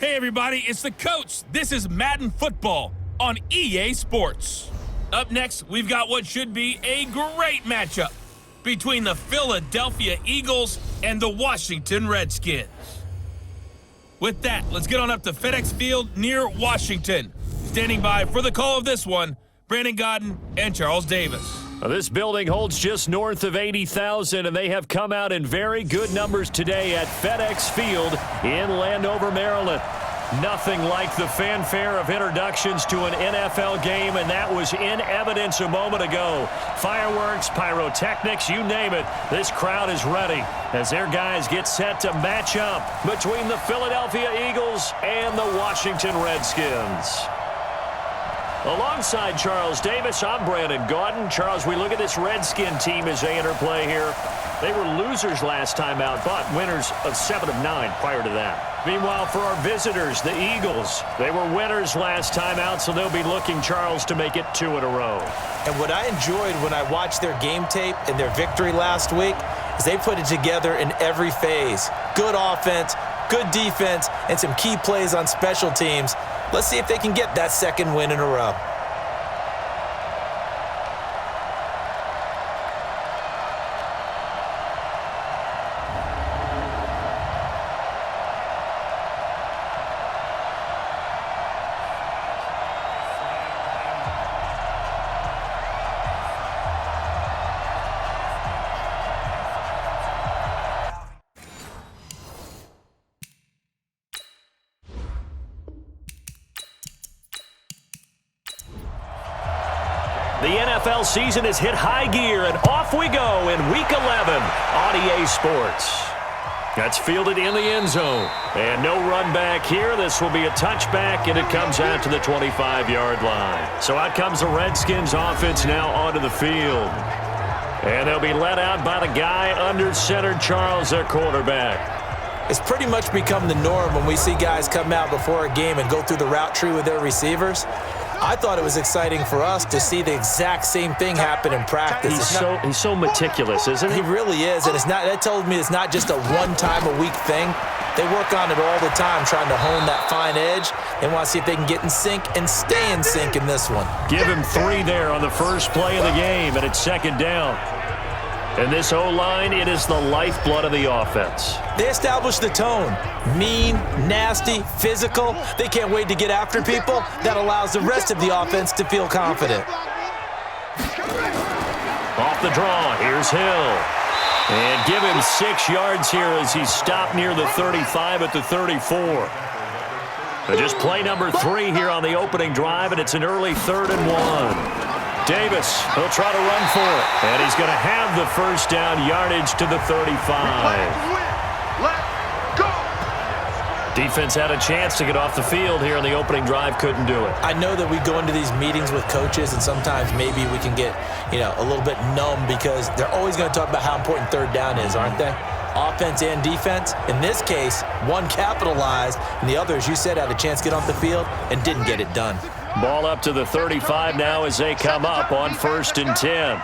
Hey everybody, it's the coach. This is Madden Football on EA Sports. Up next, we've got what should be a great matchup between the Philadelphia Eagles and the Washington Redskins. With that, let's get on up to FedEx Field near Washington. Standing by for the call of this one, Brandon Godden and Charles Davis. This building holds just north of 80,000, and they have come out in very good numbers today at FedEx Field in Landover, Maryland. Nothing like the fanfare of introductions to an NFL game, and that was in evidence a moment ago. Fireworks, pyrotechnics, you name it. This crowd is ready as their guys get set to match up between the Philadelphia Eagles and the Washington Redskins. Alongside Charles Davis, I'm Brandon Godden. Charles, we look at this Redskin team as they interplay here. They were losers last time out, but winners of 7 of 9 prior to that. Meanwhile, for our visitors, the Eagles, they were winners last time out, so they'll be looking, Charles, to make it 2 in a row. And what I enjoyed when I watched their game tape and their victory last week is they put it together in every phase. Good offense, good defense, and some key plays on special teams. Let's see if they can get that second win in a row. The NFL season has hit high gear, and off we go in Week 11 on EA Sports. That's fielded in the end zone. And no run back here. This will be a touchback, and it comes out to the 25-yard line. So out comes the Redskins offense now onto the field. And they'll be led out by the guy under center, Charles, their quarterback. It's pretty much become the norm when we see guys come out before a game and go through the route tree with their receivers. I thought it was exciting for us to see the exact same thing happen in practice. He's so meticulous, isn't he? He really is, and that tells me it's not just a one-time-a-week thing. They work on it all the time, trying to hone that fine edge. They want to see if they can get in sync and stay in sync in this one. Give him 3 there on the first play of the game, and it's second down. And this O-line, it is the lifeblood of the offense. They establish the tone. Mean, nasty, physical. They can't wait to get after people. That allows the rest of the offense to feel confident. Off the draw, here's Hill. And give him 6 yards here as he's stopped near the 35 at the 34. But just play number 3 here on the opening drive, and it's an early 3rd and 1. Davis, he'll try to run for it. And he's going to have the first down, yardage to the 35. Defense had a chance to get off the field here in the opening drive, couldn't do it. I know that we go into these meetings with coaches, and sometimes maybe we can get, a little bit numb because they're always going to talk about how important 3rd down is, aren't they? Offense and defense. In this case, one capitalized, and the other, as you said, had a chance to get off the field and didn't get it done. Ball up to the 35 now as they come up on 1st and 10.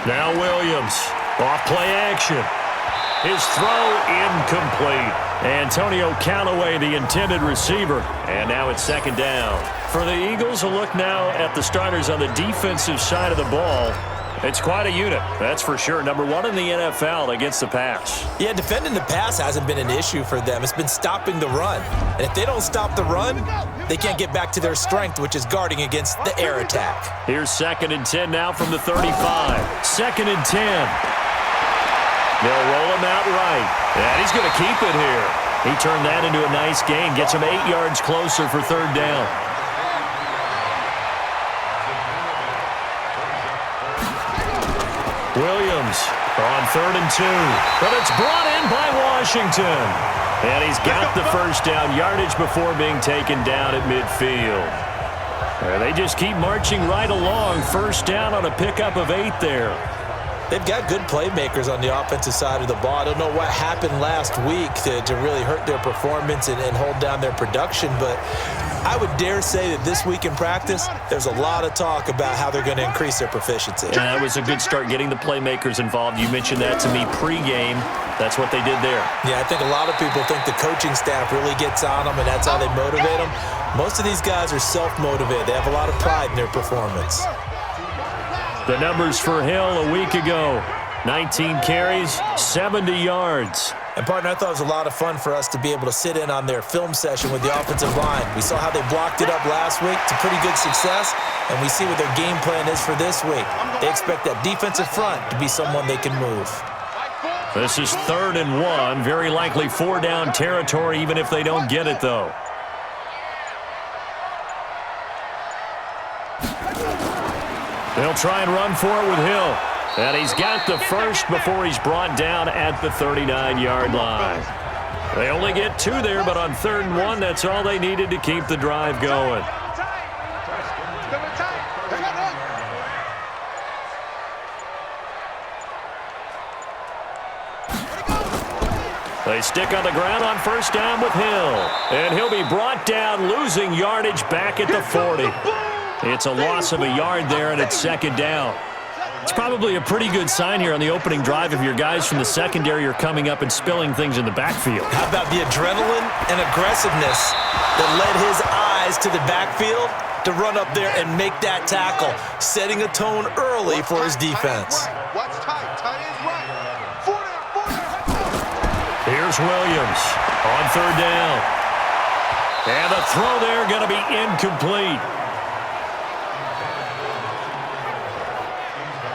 Now Williams, off play action. His throw incomplete. Antonio Callaway, the intended receiver. And now it's second down. For the Eagles, a look now at the starters on the defensive side of the ball. It's quite a unit, that's for sure. Number 1 in the NFL against the pass. Yeah, defending the pass hasn't been an issue for them. It's been stopping the run. And if they don't stop the run, they can't get back to their strength, which is guarding against the air attack. Here's 2nd and 10 now from the 35. 2nd and 10. They'll roll him out right. And he's going to keep it here. He turned that into a nice gain. Gets him 8 yards closer for 3rd down. Williams on 3rd and 2. But it's brought in by Washington. And he's got the first down, yardage before being taken down at midfield. And they just keep marching right along. First down on a pickup of 8 there. They've got good playmakers on the offensive side of the ball. I don't know what happened last week to really hurt their performance and hold down their production, but I would dare say that this week in practice, there's a lot of talk about how they're going to increase their proficiency. And that was a good start, getting the playmakers involved. You mentioned that to me pregame. That's what they did there. Yeah, I think a lot of people think the coaching staff really gets on them, and that's how they motivate them. Most of these guys are self-motivated. They have a lot of pride in their performance. The numbers for Hill a week ago: 19 carries, 70 yards. And, partner, I thought it was a lot of fun for us to be able to sit in on their film session with the offensive line. We saw how they blocked it up last week to pretty good success, and we see what their game plan is for this week. They expect that defensive front to be someone they can move. This is 3rd and 1, very likely 4-down territory, even if they don't get it, though. They'll try and run for it with Hill. And he's got the first before he's brought down at the 39-yard line. They only get 2 there, but on 3rd and 1, that's all they needed to keep the drive going. They stick on the ground on 1st down with Hill. And he'll be brought down, losing yardage back at the 40. It's a loss of a yard there, and it's 2nd down. It's probably a pretty good sign here on the opening drive if your guys from the secondary are coming up and spilling things in the backfield. How about the adrenaline and aggressiveness that led his eyes to the backfield to run up there and make that tackle, setting a tone early for his defense. Here's Williams on 3rd down. And the throw there going to be incomplete.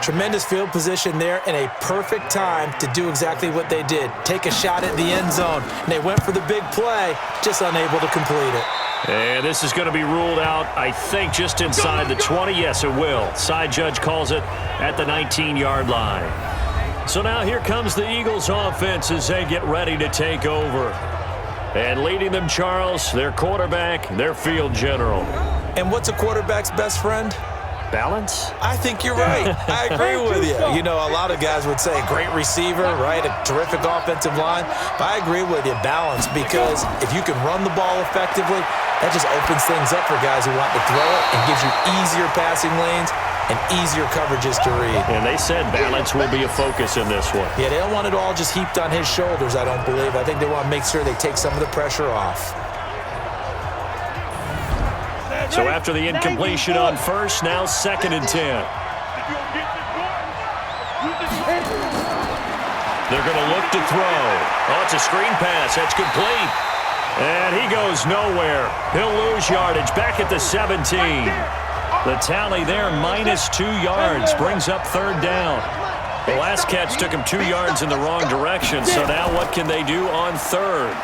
Tremendous field position there and a perfect time to do exactly what they did. Take a shot at the end zone. And they went for the big play, just unable to complete it. And this is going to be ruled out, I think, just inside the 20. Yes, it will. Side judge calls it at the 19-yard line. So now here comes the Eagles offense as they get ready to take over. And leading them, Charles, their quarterback, their field general. And what's a quarterback's best friend? Balance? I think you're right. I agree with you. You know, a lot of guys would say great receiver, right? A terrific offensive line. But I agree with you, balance, because if you can run the ball effectively, that just opens things up for guys who want to throw it and gives you easier passing lanes and easier coverages to read. And they said balance will be a focus in this one. Yeah, they don't want it all just heaped on his shoulders, I don't believe. I think they want to make sure they take some of the pressure off. So after the incompletion on 1st, now 2nd and 10. They're going to look to throw. Oh, it's a screen pass. That's complete. And he goes nowhere. He'll lose yardage back at the 17. The tally there, -2 yards, brings up 3rd down. The last catch took him 2 yards in the wrong direction, so now what can they do on 3rd?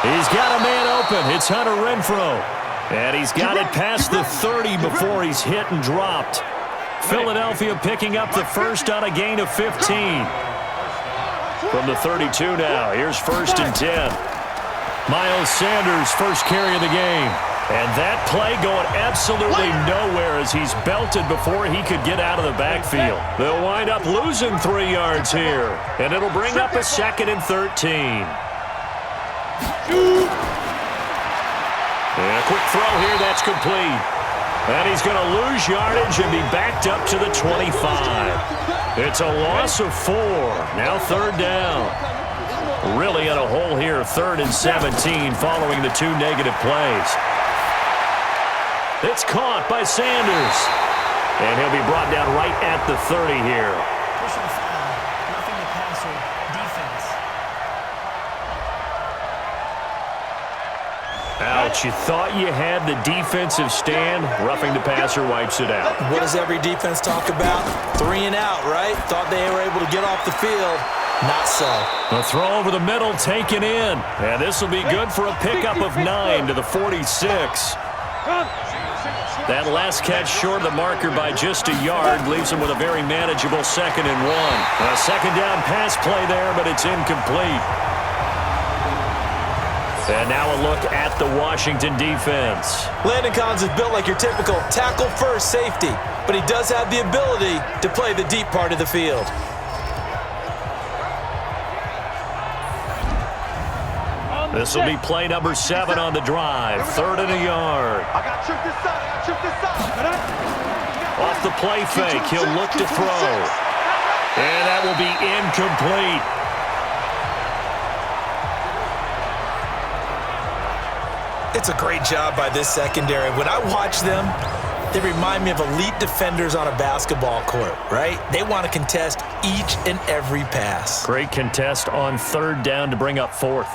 He's got a man open. It's Hunter Renfrow. And he's got it past the 30 before he's hit and dropped. Philadelphia picking up the first on a gain of 15. From the 32 now, here's 1st and 10. Miles Sanders' first carry of the game. And that play going absolutely nowhere as he's belted before he could get out of the backfield. They'll wind up losing 3 yards here. And it'll bring up a 2nd and 13. And a quick throw here, that's complete. And he's going to lose yardage and be backed up to the 25. It's a loss of 4. Now 3rd down. Really in a hole here, 3rd and 17 following the 2 negative plays. It's caught by Sanders. And he'll be brought down right at the 30 here. Ouch, you thought you had the defensive stand. Roughing the passer wipes it out. What does every defense talk about? 3 and out, right? Thought they were able to get off the field. Not so. The throw over the middle taken in. And this will be good for a pickup of 9 to the 46. That last catch short of the marker by just a yard leaves him with a very manageable 2nd and 1. A 2nd down pass play there, but it's incomplete. And now a look at the Washington defense. Landon Collins is built like your typical tackle-first safety, but he does have the ability to play the deep part of the field. This will be play number 7 on the drive. 3rd and a yard. Off the play fake, he'll look to throw. And that will be incomplete. It's a great job by this secondary. When I watch them, they remind me of elite defenders on a basketball court, right? They want to contest each and every pass. Great contest on 3rd down to bring up 4th.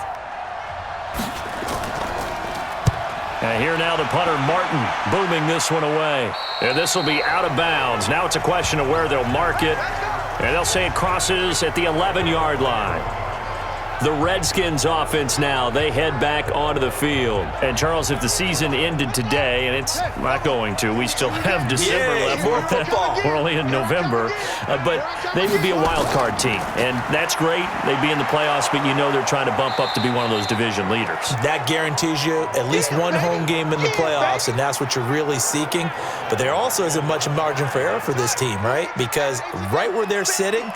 And here now the punter, Martin, booming this one away. And this will be out of bounds. Now it's a question of where they'll mark it. And they'll say it crosses at the 11-yard line. The Redskins offense now, they head back onto the field. And, Charles, if the season ended today, and it's not going to, we still have December left. More football. We're only in November. But they would be a wild card team. And that's great. They'd be in the playoffs, but you know they're trying to bump up to be one of those division leaders. That guarantees you at least one home game in the playoffs, and that's what you're really seeking. But there also isn't much margin for error for this team, right? Because right where they're sitting,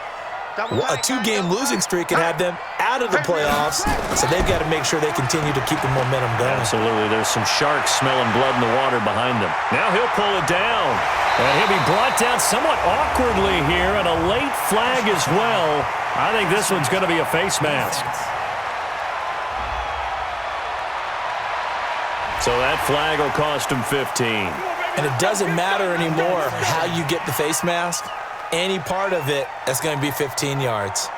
a 2-game losing streak can have them out of the playoffs, so they've got to make sure they continue to keep the momentum going. Absolutely. There's some sharks smelling blood in the water behind them. Now he'll pull it down, and he'll be brought down somewhat awkwardly here, and a late flag as well. I think this one's going to be a face mask. So that flag will cost him 15. And it doesn't matter anymore how you get the face mask. Any part of it, that's going to be 15 yards.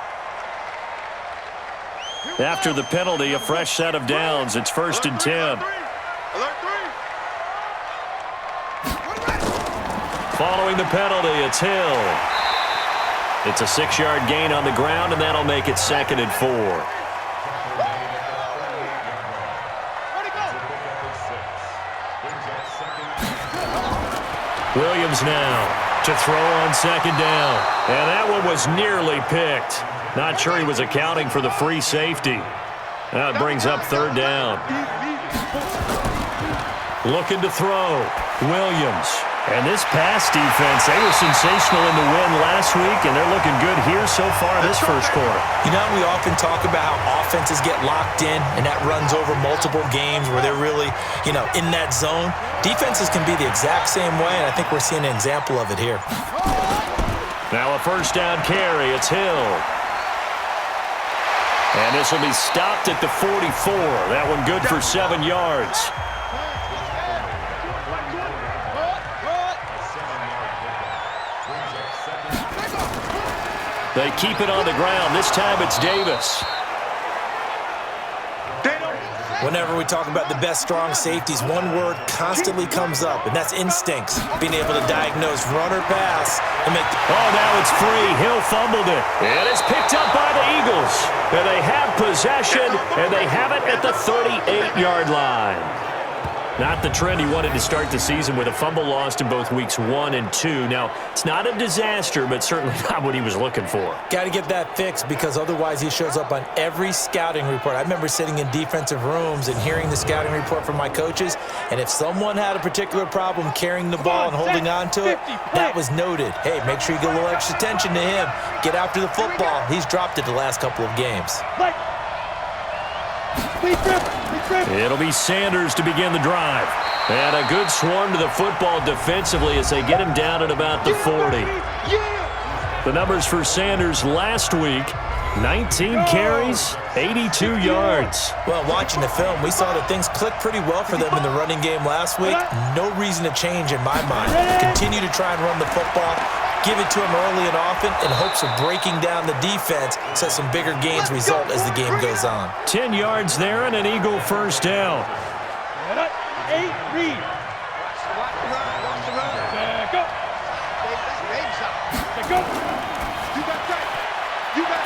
After the penalty, a fresh set of downs. It's 1st and 10. Following the penalty, it's Hill. It's a 6-yard gain on the ground, and that'll make it 2nd and 4. Williams now to throw on 2nd down. And that one was nearly picked. Not sure he was accounting for the free safety. Now it brings up 3rd down. Looking to throw. Williams. And this pass defense, they were sensational in the win last week, and they're looking good here so far this first quarter. You know, we often talk about how offenses get locked in, and that runs over multiple games where they're really, in that zone. Defenses can be the exact same way, and I think we're seeing an example of it here. Now a 1st down carry. It's Hill. And this will be stopped at the 44. That one good for 7 yards. They keep it on the ground. This time it's Davis. Whenever we talk about the best strong safeties, one word constantly comes up, and that's instincts. Being able to diagnose run or pass and make the... Oh, now it's free. Hill fumbled it. And it's picked up by the Eagles. And they have possession, and they have it at the 38-yard line. Not the trend he wanted to start the season with a fumble lost in both weeks 1 and 2. Now, it's not a disaster, but certainly not what he was looking for. Got to get that fixed because otherwise he shows up on every scouting report. I remember sitting in defensive rooms and hearing the scouting report from my coaches, and if someone had a particular problem carrying the ball and holding on to it, that was noted. Hey, make sure you get a little extra attention to him. Get after the football. He's dropped it the last couple of games. It'll be Sanders to begin the drive. And a good swarm to the football defensively as they get him down at about the 40. The numbers for Sanders last week, 19 carries, 82 yards. Well, watching the film, we saw that things clicked pretty well for them in the running game last week. No reason to change in my mind. Continue to try and run the football. Give it to him early and often in hopes of breaking down the defense so some bigger gains result as the game goes on. 10 yards there and an Eagle 1st down.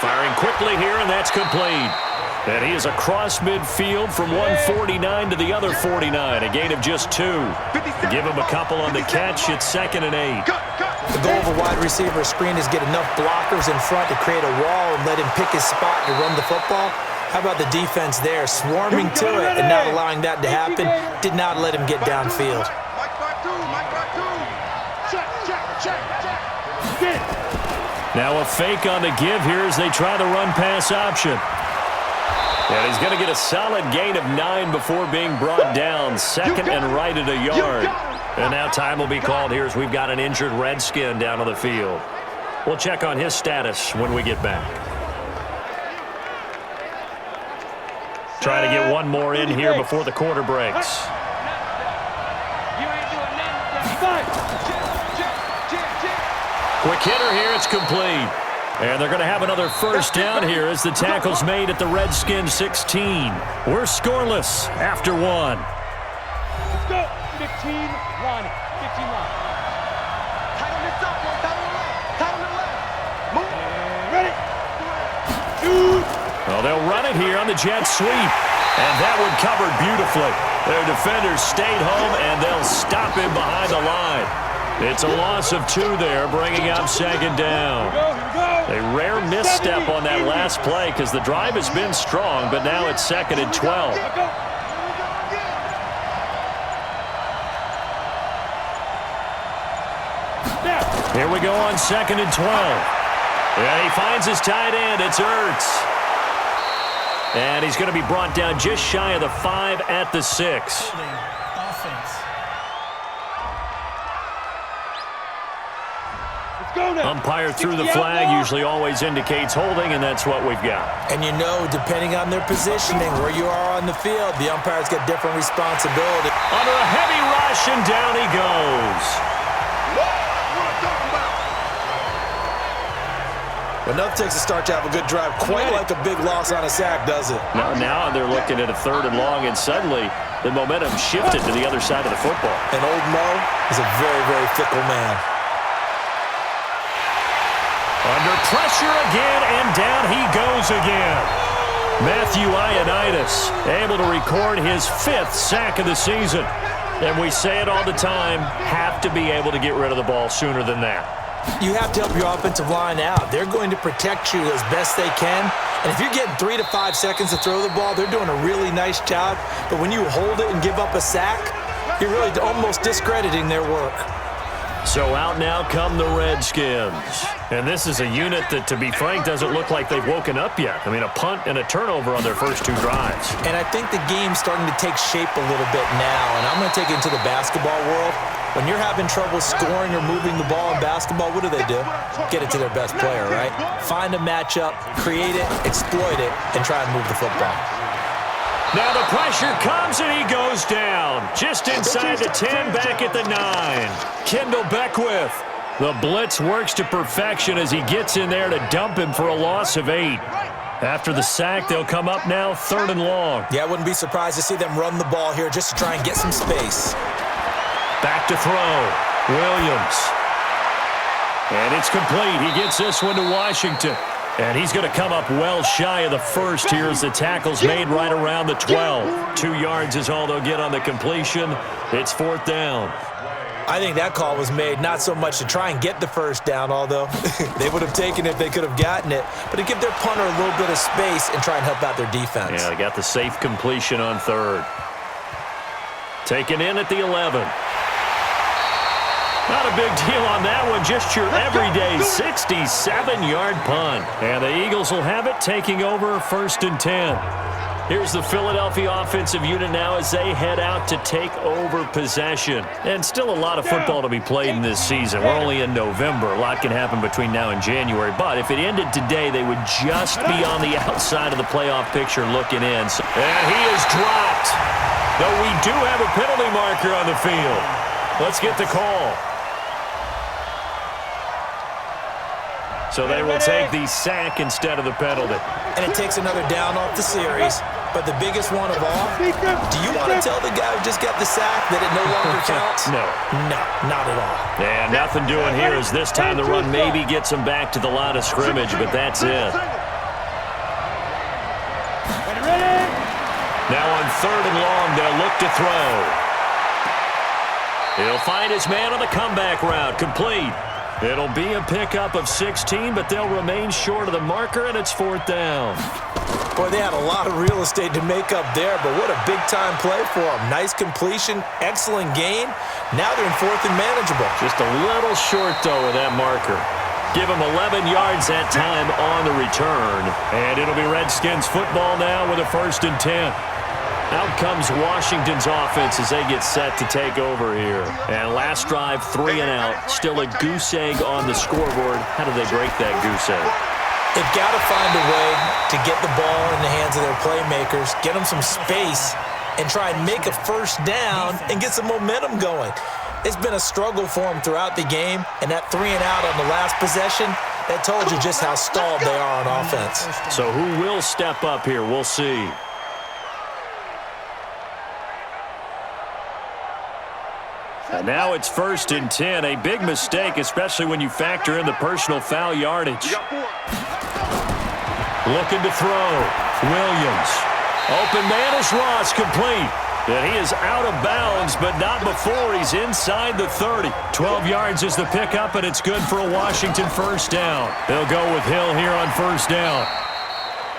Firing quickly here, and that's complete. And he is across midfield from 149 to the other 49, a gain of just 2. Give him a couple on the catch. It's 2nd and 8. The goal of a wide receiver screen is get enough blockers in front to create a wall and let him pick his spot to run the football. How about the defense there, swarming to it and not allowing that to happen? Did not let him get downfield. Now a fake on the give here as they try the run-pass option. And he's going to get a solid gain of 9 before being brought down. Second and right at a yard. And now time will be called here as we've got an injured Redskin down on the field. We'll check on his status when we get back. Trying to get one more in here before the quarter breaks. Quick hitter here, it's complete. And they're going to have another first down here as the tackle's made at the Redskins 16. We're scoreless after one. Let's go. 15-1. 15-1. Tight on this up, one. Tight on the left. Tight on the left. Move. Ready. Shoot. Well, they'll run it here on the jet sweep. And that one covered beautifully. Their defenders stayed home, and they'll stop him behind the line. It's a loss of 2 there, bringing up second down. A rare misstep on that last play because the drive has been strong, but now it's second and 12. Here we go on second and 12. And he finds his tight end. It's Ertz. And he's going to be brought down just shy of the 5 at the 6. Umpire threw the flag, usually always indicates holding, and that's what we've got. And you know, depending on their positioning, where you are on the field, the umpires get different responsibility. Under a heavy rush, and down he goes. But nothing takes a start to have a good drive, quite like a big loss on a sack, does it? Now they're looking at a 3rd and long, and suddenly the momentum shifted to the other side of the football. And old Mo is a very, very fickle man. Under pressure again, and down he goes again. Matthew Ioannidis able to record his 5th sack of the season. And we say it all the time, have to be able to get rid of the ball sooner than that. You have to help your offensive line out. They're going to protect you as best they can. And if you're getting 3 to 5 seconds to throw the ball, they're doing a really nice job. But when you hold it and give up a sack, you're really almost discrediting their work. So out now come the Redskins. And this is a unit that, to be frank, doesn't look like they've woken up yet. I mean, a punt and a turnover on their first 2 drives. And I think the game's starting to take shape a little bit now. And I'm going to take it into the basketball world. When you're having trouble scoring or moving the ball in basketball, what do? Get it to their best player, right? Find a matchup, create it, exploit it, and try and move the football. Now the pressure comes and he goes down. Just inside the 10, back at the 9. Kendall Beckwith. The blitz works to perfection as he gets in there to dump him for a loss of 8. After the sack, they'll come up now 3rd and long. Yeah, I wouldn't be surprised to see them run the ball here just to try and get some space. Back to throw. Williams. And it's complete. He gets this one to Washington. And he's going to come up well shy of the 1st here as the tackle's made right around the 12. 2 yards is all they'll get on the completion. It's 4th down. I think that call was made not so much to try and get the 1st down, although they would have taken it if they could have gotten it, but to give their punter a little bit of space and try and help out their defense. Yeah, they got the safe completion on 3rd. Taken in at the 11. Not a big deal on that one, just your everyday 67-yard punt. And the Eagles will have it, taking over 1st and 10. Here's the Philadelphia offensive unit now as they head out to take over possession. And still a lot of football to be played in this season. We're only in November. A lot can happen between now and January. But if it ended today, they would just be on the outside of the playoff picture looking in. And he is dropped. Though we do have a penalty marker on the field. Let's get the call. So they will take the sack instead of the penalty. And it takes another down off the series. But the biggest one of all, do you want to tell the guy who just got the sack that it no longer counts? No. No, not at all. And nothing doing here as this time the run maybe gets him back to the line of scrimmage, but that's it. Now on 3rd and long, they'll look to throw. He'll find his man on the comeback route, complete. It'll be a pickup of 16, but they'll remain short of the marker, and it's 4th down. Boy, they had a lot of real estate to make up there, but what a big-time play for them. Nice completion, excellent gain. Now they're in 4th and manageable. Just a little short, though, with that marker. Give him 11 yards that time on the return. And it'll be Redskins football now with a 1st and 10. Out comes Washington's offense as they get set to take over here. And last drive, 3 and out. Still a goose egg on the scoreboard. How do they break that goose egg? They've got to find a way to get the ball in the hands of their playmakers, get them some space, and try and make a 1st down and get some momentum going. It's been a struggle for them throughout the game, and that 3 and out on the last possession, that told you just how stalled they are on offense. So who will step up here? We'll see. And now it's 1st and 10. A big mistake, especially when you factor in the personal foul yardage. Looking to throw. Williams. Open man is Ross, complete. And he is out of bounds, but not before he's inside the 30. 12 yards is the pickup, and it's good for a Washington 1st down. They'll go with Hill here on 1st down.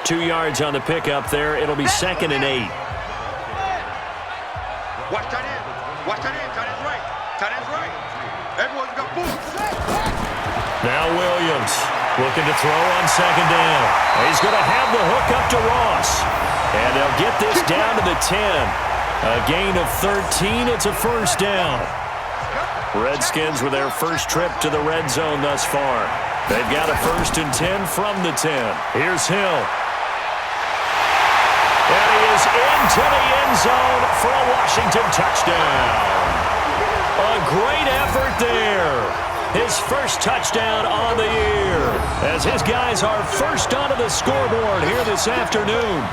2 yards on the pickup there. It'll be 2nd and 8. Watch that in. Watch that in. Tight end's right. Tight end's right. Everyone's got boots. Now Williams looking to throw on 2nd down. He's going to have the hook up to Ross. And they'll get this down to the 10. A gain of 13. It's a 1st down. Redskins with their first trip to the red zone thus far. They've got a 1st and 10 from the 10. Here's Hill. And he is into the end zone for a Washington touchdown. A great effort there. His first touchdown on the year as his guys are first onto the scoreboard here this afternoon.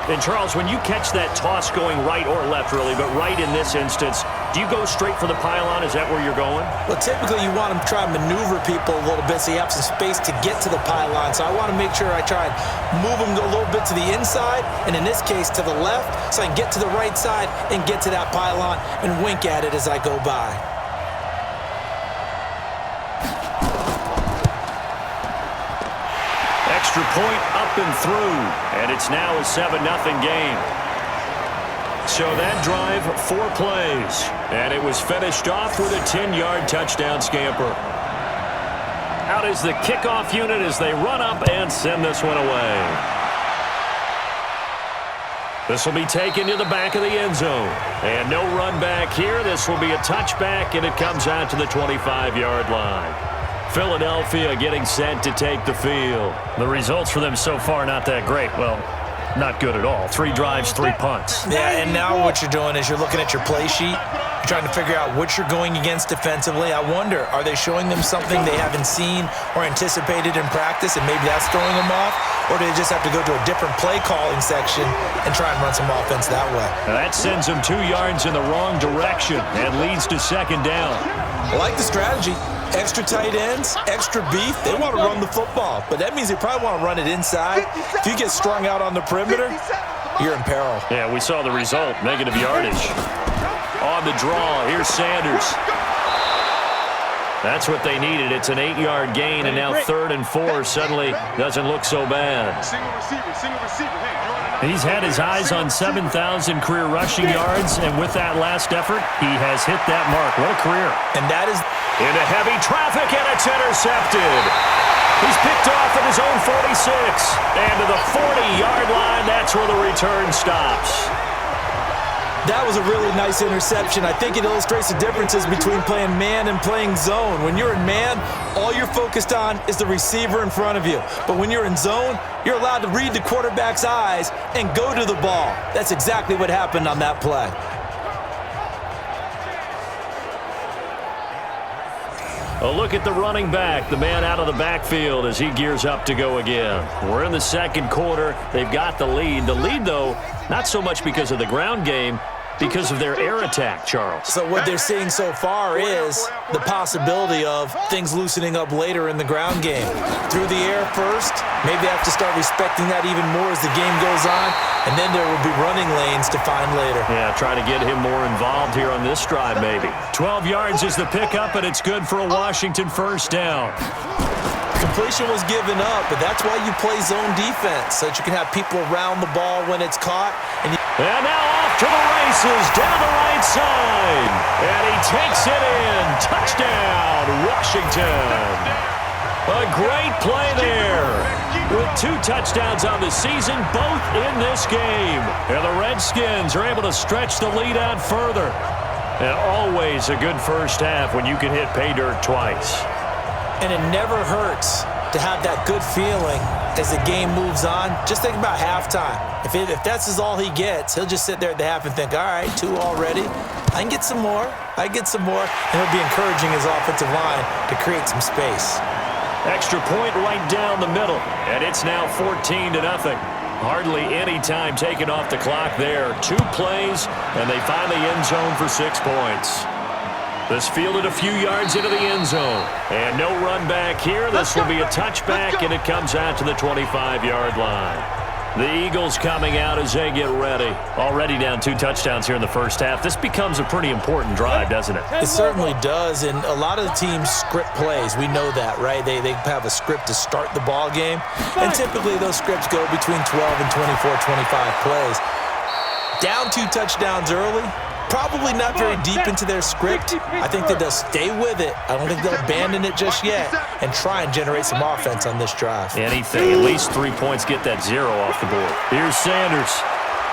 And, Charles, when you catch that toss going right or left, really, but right in this instance, do you go straight for the pylon? Is that where you're going? Well, typically you want to try and maneuver people a little bit so you have some space to get to the pylon. So I want to make sure I try and move them a little bit to the inside, and in this case to the left, so I can get to the right side and get to that pylon and wink at it as I go by. Extra point up and through, and it's now a 7-0 game. So that drive, 4 plays, and it was finished off with a 10-yard touchdown scamper. Out is the kickoff unit as they run up and send this one away. This will be taken to the back of the end zone. And no run back here. This will be a touchback, and it comes out to the 25-yard line. Philadelphia getting set to take the field. The results for them so far not that great. Well, not good at all. 3 drives, 3 punts. Yeah, and now what you're doing is you're looking at your play sheet. You're trying to figure out what you're going against defensively. I wonder, are they showing them something they haven't seen or anticipated in practice, and maybe that's throwing them off? Or do they just have to go to a different play calling section and try and run some offense that way? Now that sends them 2 yards in the wrong direction and leads to 2nd down. I like the strategy. Extra tight ends, extra beef. They want to run the football, but that means they probably want to run it inside. If you get strung out on the perimeter, you're in peril. Yeah, we saw the result, negative yardage. On the draw, here's Sanders. That's what they needed. It's an 8-yard gain, and now 3rd and 4 suddenly doesn't look so bad. Single receiver. He's had his eyes on 7,000 career rushing yards, and with that last effort, he has hit that mark. What a career. And that is into heavy traffic, and it's intercepted. He's picked off at his own 46. And to the 40-yard line, that's where the return stops. That was a really nice interception. I think it illustrates the differences between playing man and playing zone. When you're in man, all you're focused on is the receiver in front of you. But when you're in zone, you're allowed to read the quarterback's eyes and go to the ball. That's exactly what happened on that play. A look at the running back, the man out of the backfield as he gears up to go again. We're in the 2nd quarter. They've got the lead. The lead, though, not so much because of the ground game, because of their air attack, Charles. So what they're seeing so far is the possibility of things loosening up later in the ground game. Through the air first, maybe they have to start respecting that even more as the game goes on, and then there will be running lanes to find later. Yeah, try to get him more involved here on this drive maybe. 12 yards is the pickup, and it's good for a Washington 1st down. Completion was given up, but that's why you play zone defense, so that you can have people around the ball when it's caught. And now off to the races, down the right side. And he takes it in. Touchdown, Washington. A great play there. With 2 touchdowns on the season, both in this game. And the Redskins are able to stretch the lead out further. And always a good first half when you can hit pay dirt twice. And it never hurts to have that good feeling as the game moves on. Just think about halftime. If that's all he gets, he'll just sit there at the half and think, all right, 2 already. I can get some more. And he'll be encouraging his offensive line to create some space. Extra point right down the middle, and it's now 14-0. Hardly any time taken off the clock there. 2 plays, and they find the end zone for 6 points. This fielded a few yards into the end zone. And no run back here. This will be a touchback, and it comes out to the 25-yard line. The Eagles coming out as they get ready. Already down 2 touchdowns here in the first half. This becomes a pretty important drive, doesn't it? It certainly does, and a lot of the teams script plays. We know that, right? They have a script to start the ball game, and typically those scripts go between 12 and 24, 25 plays. Down 2 touchdowns early, probably not very deep into their script. I think that they'll stay with it. I don't think they'll abandon it just yet and try and generate some offense on this drive. Anything, at least 3 points, get that 0 off the board. Here's Sanders.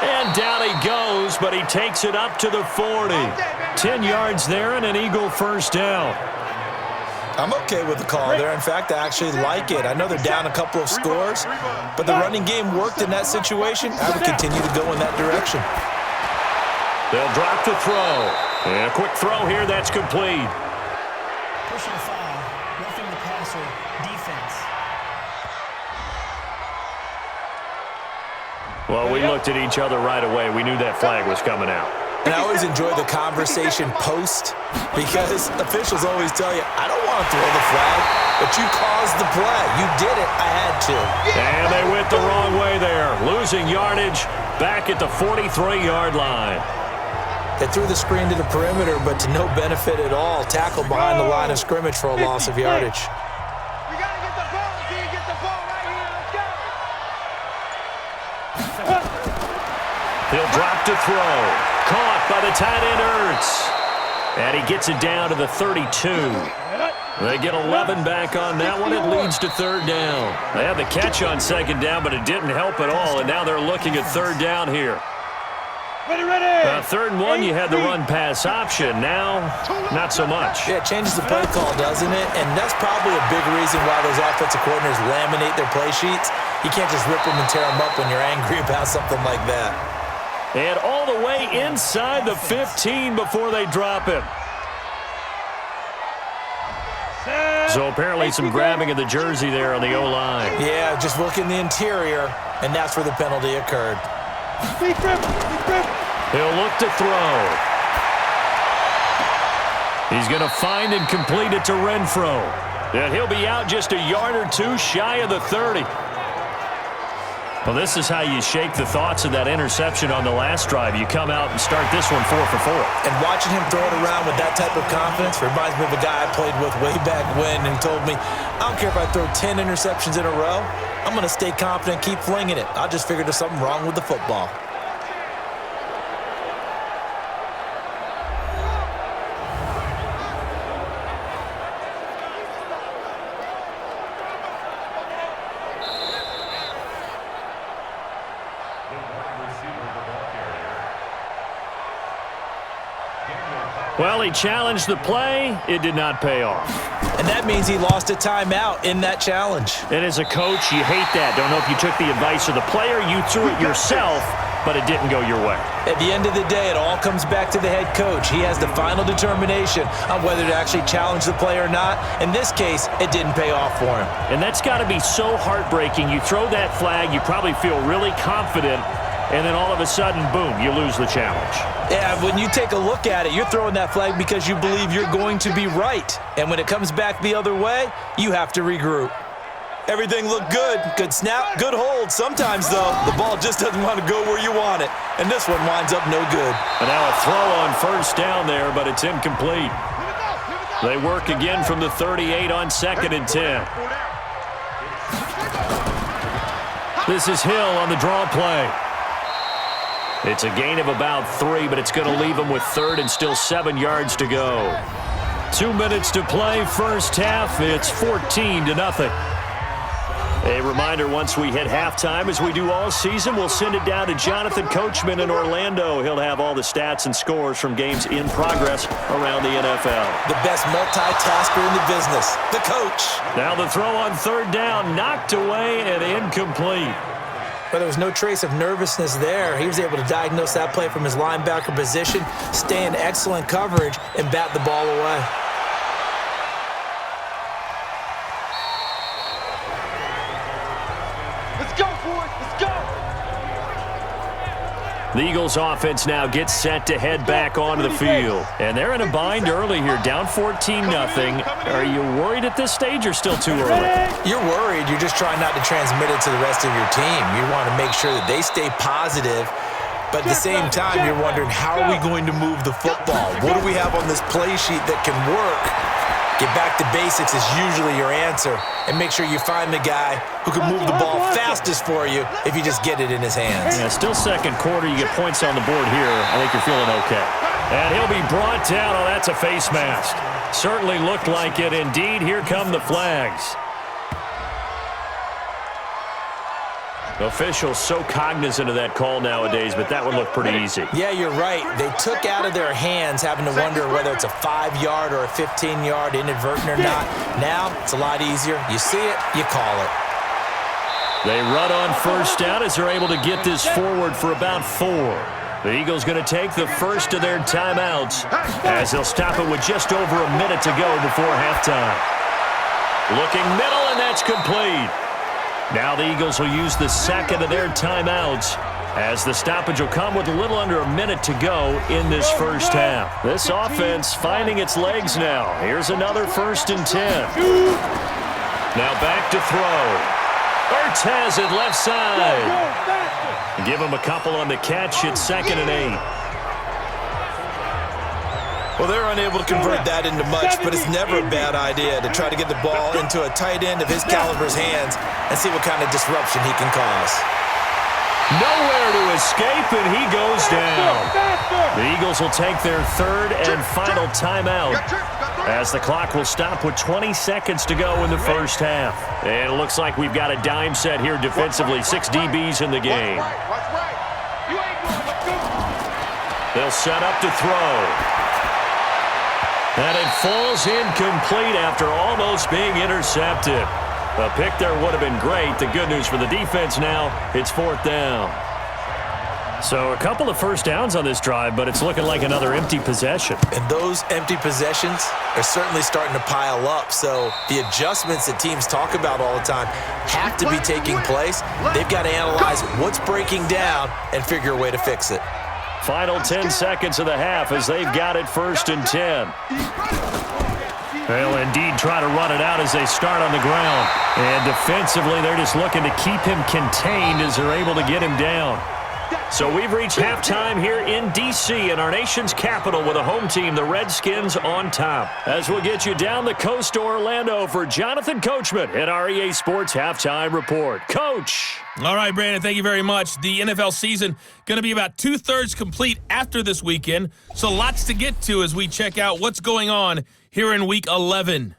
And down he goes, but he takes it up to the 40. 10 yards there and an Eagle first down. I'm okay with the call there. In fact, I actually like it. I know they're down a couple of scores, but the running game worked in that situation. I would continue to go in that direction. They'll drop the throw. And a quick throw here, that's complete. Personal foul, roughing the passer, defense. Well, we looked at each other right away. We knew that flag was coming out. And I always enjoy the conversation post because officials always tell you, I don't want to throw the flag, but you caused the play. You did it. I had to. And they went the wrong way there. Losing yardage back at the 43-yard line. They threw the screen to the perimeter, but to no benefit at all. Tackled behind the line of scrimmage for a loss of yardage. We got to get the ball. Get the ball right here. Let's go. He'll drop to throw. Caught by the tight end, Ertz. And he gets it down to the 32. They get 11 back on that one. It leads to 3rd down. They had the catch on 2nd down, but it didn't help at all, and now they're looking at 3rd down here. Ready. 3rd and 1, you had the run-pass option. Now, not so much. Yeah, it changes the play call, doesn't it? And that's probably a big reason why those offensive coordinators laminate their play sheets. You can't just rip them and tear them up when you're angry about something like that. And all the way inside the 15 before they drop him. So apparently some grabbing of the jersey there on the O-line. Yeah, just look in the interior, and that's where the penalty occurred. He'll look to throw. He's going to find and complete it to Renfro. And he'll be out just a yard or 2 shy of the 30. Well, this is how you shake the thoughts of that interception on the last drive. You come out and start this one 4 for 4. And watching him throw it around with that type of confidence reminds me of a guy I played with way back when and told me, I don't care if I throw 10 interceptions in a row. I'm going to stay confident, keep flinging it. I just figured there's something wrong with the football. Well, he challenged the play. It did not pay off. And that means he lost a timeout in that challenge. And as a coach, you hate that. Don't know if you took the advice of the player, you threw it yourself, but it didn't go your way. At the end of the day, it all comes back to the head coach. He has the final determination on whether to actually challenge the play or not. In this case, it didn't pay off for him. And that's got to be so heartbreaking. You throw that flag, you probably feel really confident, and then all of a sudden, boom, you lose the challenge. Yeah, when you take a look at it, you're throwing that flag because you believe you're going to be right. And when it comes back the other way, you have to regroup. Everything looked good. Good snap, good hold. Sometimes, though, the ball just doesn't want to go where you want it. And this one winds up no good. And now a throw on 1st down there, but it's incomplete. They work again from the 38 on 2nd and 10. This is Hill on the draw play. It's a gain of about 3, but it's going to leave them with 3rd and still 7 yards to go. 2 minutes to play, first half. It's 14-0. A reminder, once we hit halftime, as we do all season, we'll send it down to Jonathan Coachman in Orlando. He'll have all the stats and scores from games in progress around the NFL. The best multitasker in the business, the coach. Now the throw on third down, knocked away and incomplete. But there was no trace of nervousness there. He was able to diagnose that play from his linebacker position, stay in excellent coverage, and bat the ball away. Let's go, boys. Let's go. The Eagles offense now gets set to head back onto the field. And they're in a bind early here, down 14-0. Are you worried at this stage or still too early? You're worried. You're just trying not to transmit it to the rest of your team. You want to make sure that they stay positive. But at the same time, you're wondering, how are we going to move the football? What do we have on this play sheet that can work? Get back to basics is usually your answer. And make sure you find the guy who can move the ball fastest for you if you just get it in his hands. Yeah, still second quarter. You get points on the board here. I think you're feeling okay. And he'll be brought down. Oh, that's a face mask. Certainly looked like it. Indeed, here come the flags. Officials so cognizant of that call nowadays, but that would look pretty easy. Yeah, you're right. They took out of their hands having to wonder whether it's a 5-yard or a 15-yard inadvertent or not. Now, it's a lot easier. You see it, you call it. They run on first down as they're able to get this forward for about 4. The Eagles going to take the first of their timeouts as they'll stop it with just over a minute to go before halftime. Looking middle, and that's complete. Now the Eagles will use the second of their timeouts as the stoppage will come with a little under a minute to go in this first half. This offense finding its legs now. Here's another 1st and 10. Now back to throw. Ertz has it left side. Give him a couple on the catch. It's 2nd and 8. Well, they're unable to convert that into much, but it's never a bad idea to try to get the ball into a tight end of his caliber's hands and see what kind of disruption he can cause. Nowhere to escape, and he goes down. The Eagles will take their 3rd and final timeout as the clock will stop with 20 seconds to go in the first half. And it looks like we've got a dime set here defensively. 6 DBs in the game. They'll set up to throw. And it falls incomplete after almost being intercepted. A pick there would have been great. The good news for the defense now, it's 4th down. So a couple of first downs on this drive, but it's looking like another empty possession. And those empty possessions are certainly starting to pile up. So the adjustments that teams talk about all the time have to be taking place. They've got to analyze what's breaking down and figure a way to fix it. Final 10 seconds of the half as they've got it 1st and 10. They'll indeed try to run it out as they start on the ground. And defensively, they're just looking to keep him contained as they're able to get him down. So we've reached halftime here in D.C. in our nation's capital with a home team, the Redskins, on top. As we'll get you down the coast to Orlando for Jonathan Coachman at our EA Sports Halftime Report. Coach. All right, Brandon, thank you very much. The NFL season going to be about 2/3 complete after this weekend, so lots to get to as we check out what's going on here in Week 11.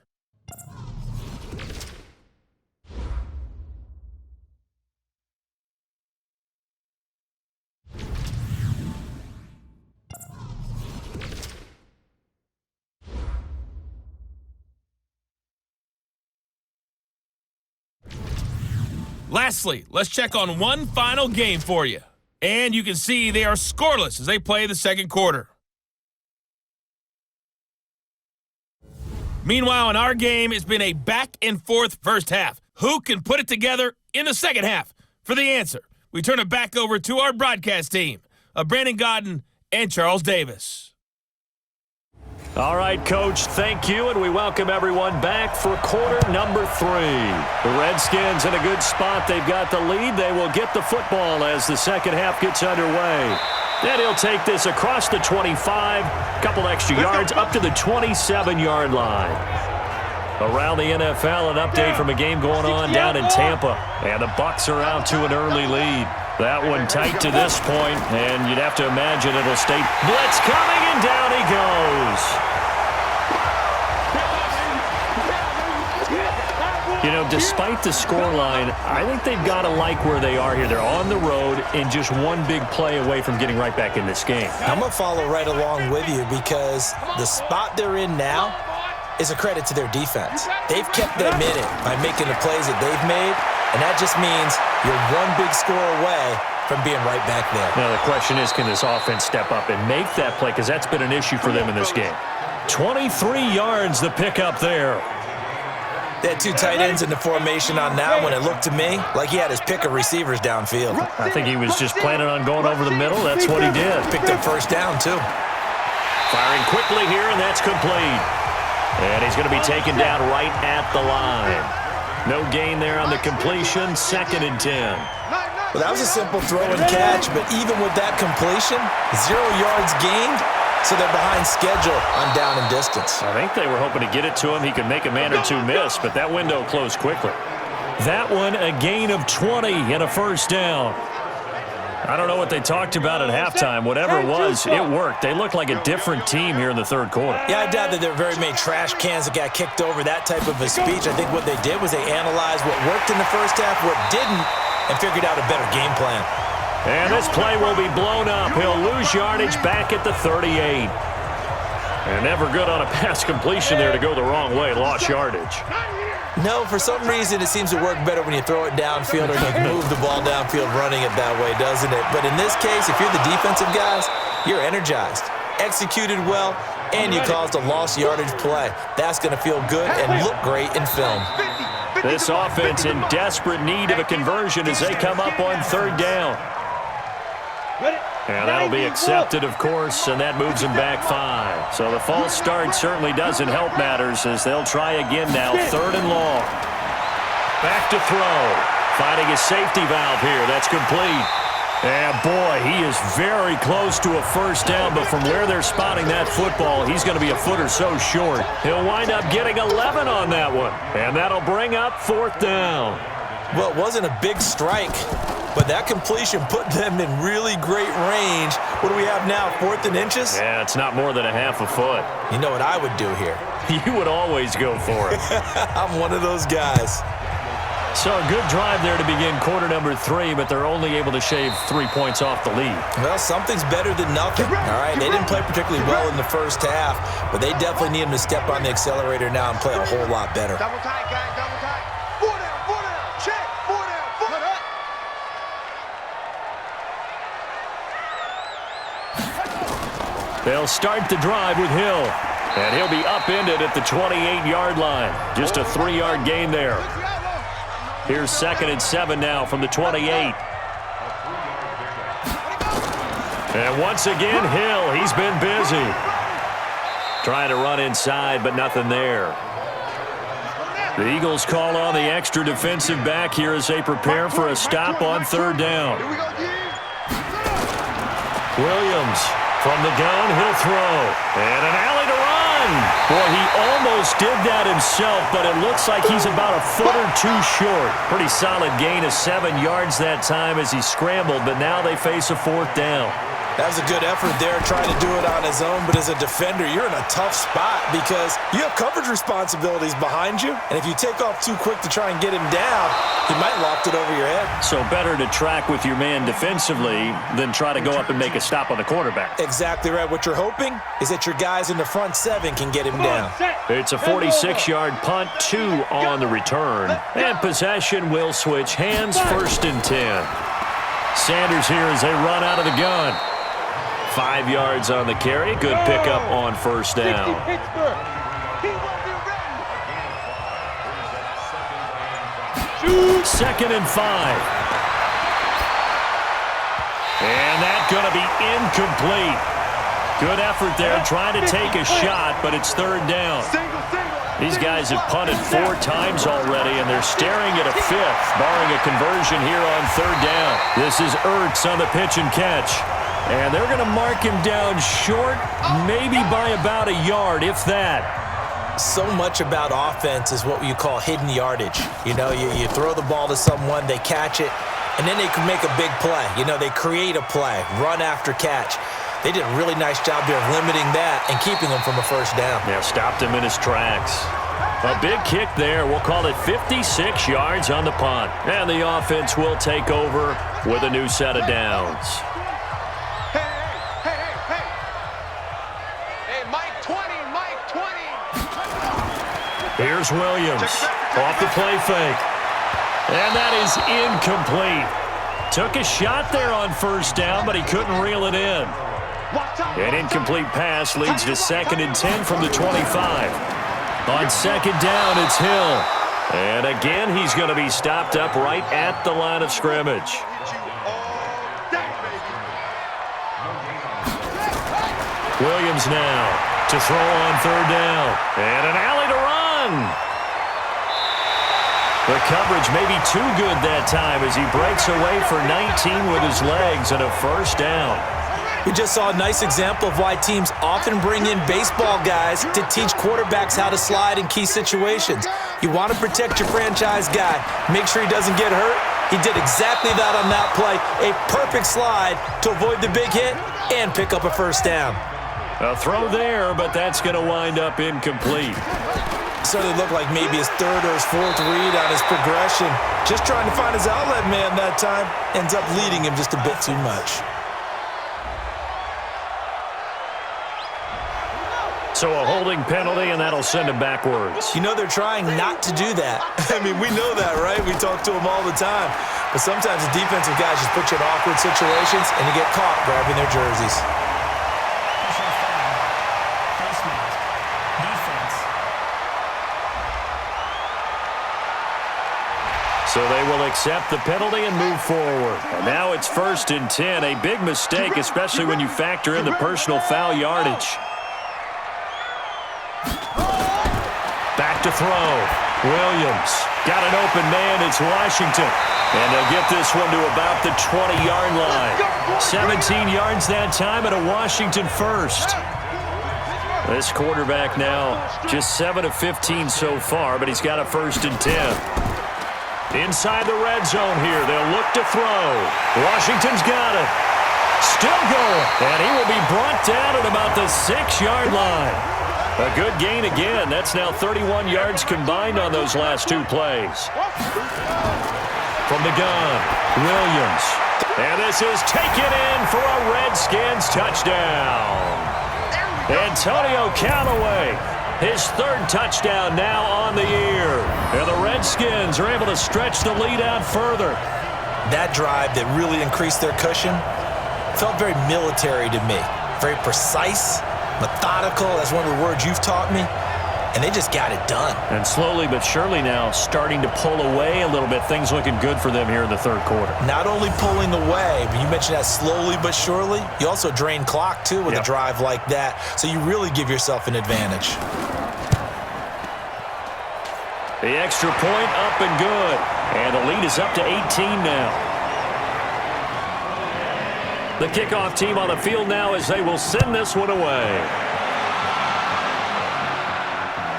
Lastly, let's check on one final game for you. And you can see they are scoreless as they play the second quarter. Meanwhile, in our game, it's been a back-and-forth first half. Who can put it together in the second half? For the answer, we turn it back over to our broadcast team of Brandon Godden and Charles Davis. All right, Coach, thank you, and we welcome everyone back for quarter number 3. The Redskins in a good spot. They've got the lead. They will get the football as the second half gets underway. Then he'll take this across the 25, a couple extra yards, up to the 27-yard line. Around the NFL, an update from a game going on down in Tampa. And the Bucs are out to an early lead. That one tight to this point, and you'd have to imagine it'll stay. Blitz coming, and down he goes. You know, despite the scoreline, I think they've got to like where they are here. They're on the road and just one big play away from getting right back in this game. I'm going to follow right along with you because the spot they're in now is a credit to their defense. They've kept them in it by making the plays that they've made, and that just means you're one big score away from being right back there. Now, the question is, can this offense step up and make that play? Because that's been an issue for them in this game. 23 yards the pickup there. They had two tight ends in the formation on that one. It looked to me like he had his pick of receivers downfield. I think he was just planning on going over the middle. That's what he did. Picked up first down, too. Firing quickly here, and that's complete. And he's going to be taken down right at the line. No gain there on the completion. 2nd and 10. Well, that was a simple throw and catch, but even with that completion, 0 yards gained. So they're behind schedule on down and distance. I think they were hoping to get it to him. He could make a man or two miss, but that window closed quickly. That one, a gain of 20 and a first down. I don't know what they talked about at halftime. Whatever it was, it worked. They looked like a different team here in the third quarter. Yeah, I doubt that there were very many trash cans that got kicked over, that type of a speech. I think what they did was they analyzed what worked in the first half, what didn't, and figured out a better game plan. And this play will be blown up. He'll lose yardage back at the 38. And never good on a pass completion there to go the wrong way. Lost yardage. No, for some reason it seems to work better when you throw it downfield or you move the ball downfield running it that way, doesn't it? But in this case, if you're the defensive guys, you're energized, executed well, and you caused a lost yardage play. That's going to feel good and look great in film. This offense in desperate need of a conversion as they come up on 3rd down. And that'll be accepted, of course, and that moves them back 5. So the false start certainly doesn't help matters as they'll try again now, 3rd and long. Back to throw. Finding a safety valve here. That's complete. And, boy, he is very close to a first down, but from where they're spotting that football, he's going to be a foot or so short. He'll wind up getting 11 on that one, and that'll bring up 4th down. Well, it wasn't a big strike, but that completion put them in really great range. What do we have now, 4th and inches? Yeah, it's not more than a half a foot. You know what I would do here? You would always go for it. I'm one of those guys. So a good drive there to begin quarter number 3, but they're only able to shave 3 points off the lead. Well, something's better than nothing, all right? They didn't play particularly well in the first half, but they definitely need them to step on the accelerator now and play a whole lot better. Double tight, guys, double tight. 4 down, check, 4 down, 4 down. They'll start the drive with Hill, and he'll be upended at the 28-yard line. Just a 3-yard gain there. Here's 2nd and 7 now from the 28. And once again, Hill, he's been busy. Trying to run inside, but nothing there. The Eagles call on the extra defensive back here as they prepare for a stop on 3rd down. Williams from the gun, he'll throw. And an alley to run. Boy, he almost did that himself, but it looks like he's about a foot or two short. Pretty solid gain of 7 yards that time as he scrambled, but now they face a 4th down. That was a good effort there trying to do it on his own, but as a defender, you're in a tough spot because you have coverage responsibilities behind you, and if you take off too quick to try and get him down, he might loft it over your head. So better to track with your man defensively than try to go up and make a stop on the quarterback. Exactly right. What you're hoping is that your guys in the front 7 can get him down. It's a 46-yard punt, 2 on the return, and possession will switch hands, 1st and 10. Sanders here as they run out of the gun. 5 yards on the carry. Good pickup on 1st down. 2nd and 5. And that's going to be incomplete. Good effort there trying to take a shot, but it's 3rd down. These guys have punted 4 times already, and they're staring at a 5th, barring a conversion here on 3rd down. This is Ertz on the pitch and catch. And they're going to mark him down short, maybe by about a yard, if that. So much about offense is what you call hidden yardage. You know, you throw the ball to someone, they catch it, and then they can make a big play. You know, they create a play, run after catch. They did a really nice job there of limiting that and keeping him from a 1st down. Yeah, stopped him in his tracks. A big kick there. We'll call it 56 yards on the punt. And the offense will take over with a new set of downs. Hey, Mike 20, Mike 20. Here's Williams off the play fake. And that is incomplete. Took a shot there on first down, but he couldn't reel it in. An incomplete pass leads to 2nd and 10 from the 25. On 2nd down, it's Hill. And again, he's going to be stopped up right at the line of scrimmage. Williams now to throw on 3rd down. And an alley to run. The coverage may be too good that time as he breaks away for 19 with his legs and a 1st down. We just saw a nice example of why teams often bring in baseball guys to teach quarterbacks how to slide in key situations. You want to protect your franchise guy. Make sure he doesn't get hurt. He did exactly that on that play. A perfect slide to avoid the big hit and pick up a 1st down. A throw there, but that's going to wind up incomplete. Certainly looked like maybe his 3rd or his 4th read on his progression. Just trying to find his outlet man that time. Ends up leading him just a bit too much. So a holding penalty, and that'll send him backwards. You know they're trying not to do that. I mean, we know that, right? We talk to them all the time. But sometimes the defensive guys just put you in awkward situations, and you get caught grabbing their jerseys. Personal foul. Face mask. Defense. So they will accept the penalty and move forward. And now it's 1st and 10. A big mistake, especially when you factor in the personal foul yardage. Back to throw. Williams got an open man. It's Washington. And they'll get this one to about the 20-yard line. 17 yards that time and a Washington 1st. This quarterback now just 7 of 15 so far, but he's got a 1st and 10. Inside the red zone here. They'll look to throw. Washington's got it. Still going. And he will be brought down at about the 6-yard line. A good gain again. That's now 31 yards combined on those last 2 plays. From the gun, Williams. And this is taken in for a Redskins touchdown. Antonio Callaway, his 3rd touchdown now on the year. And the Redskins are able to stretch the lead out further. That drive that really increased their cushion felt very military to me. Very precise. Methodical, that's one of the words you've taught me, and they just got it done. And slowly but surely now starting to pull away a little bit. Things looking good for them here in the 3rd quarter. Not only pulling away, but you mentioned that slowly but surely. You also drain clock, too, with a drive like that, so you really give yourself an advantage. The extra point up and good, and the lead is up to 18 now. The kickoff team on the field now as they will send this one away.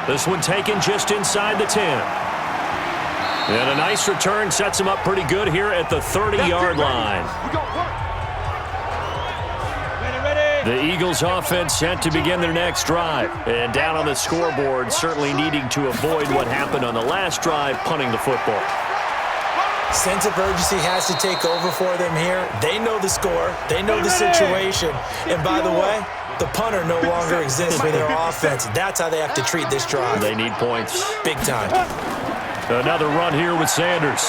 This one taken just inside the 10. And a nice return sets him up pretty good here at the 30-yard line. The Eagles offense set to begin their next drive. And down on the scoreboard, certainly needing to avoid what happened on the last drive, punting the football. Sense of urgency has to take over for them here. They know the score. They know the situation. And by the way, the punter no longer exists for their offense. That's how they have to treat this drive. They need points. Big time. Another run here with Sanders.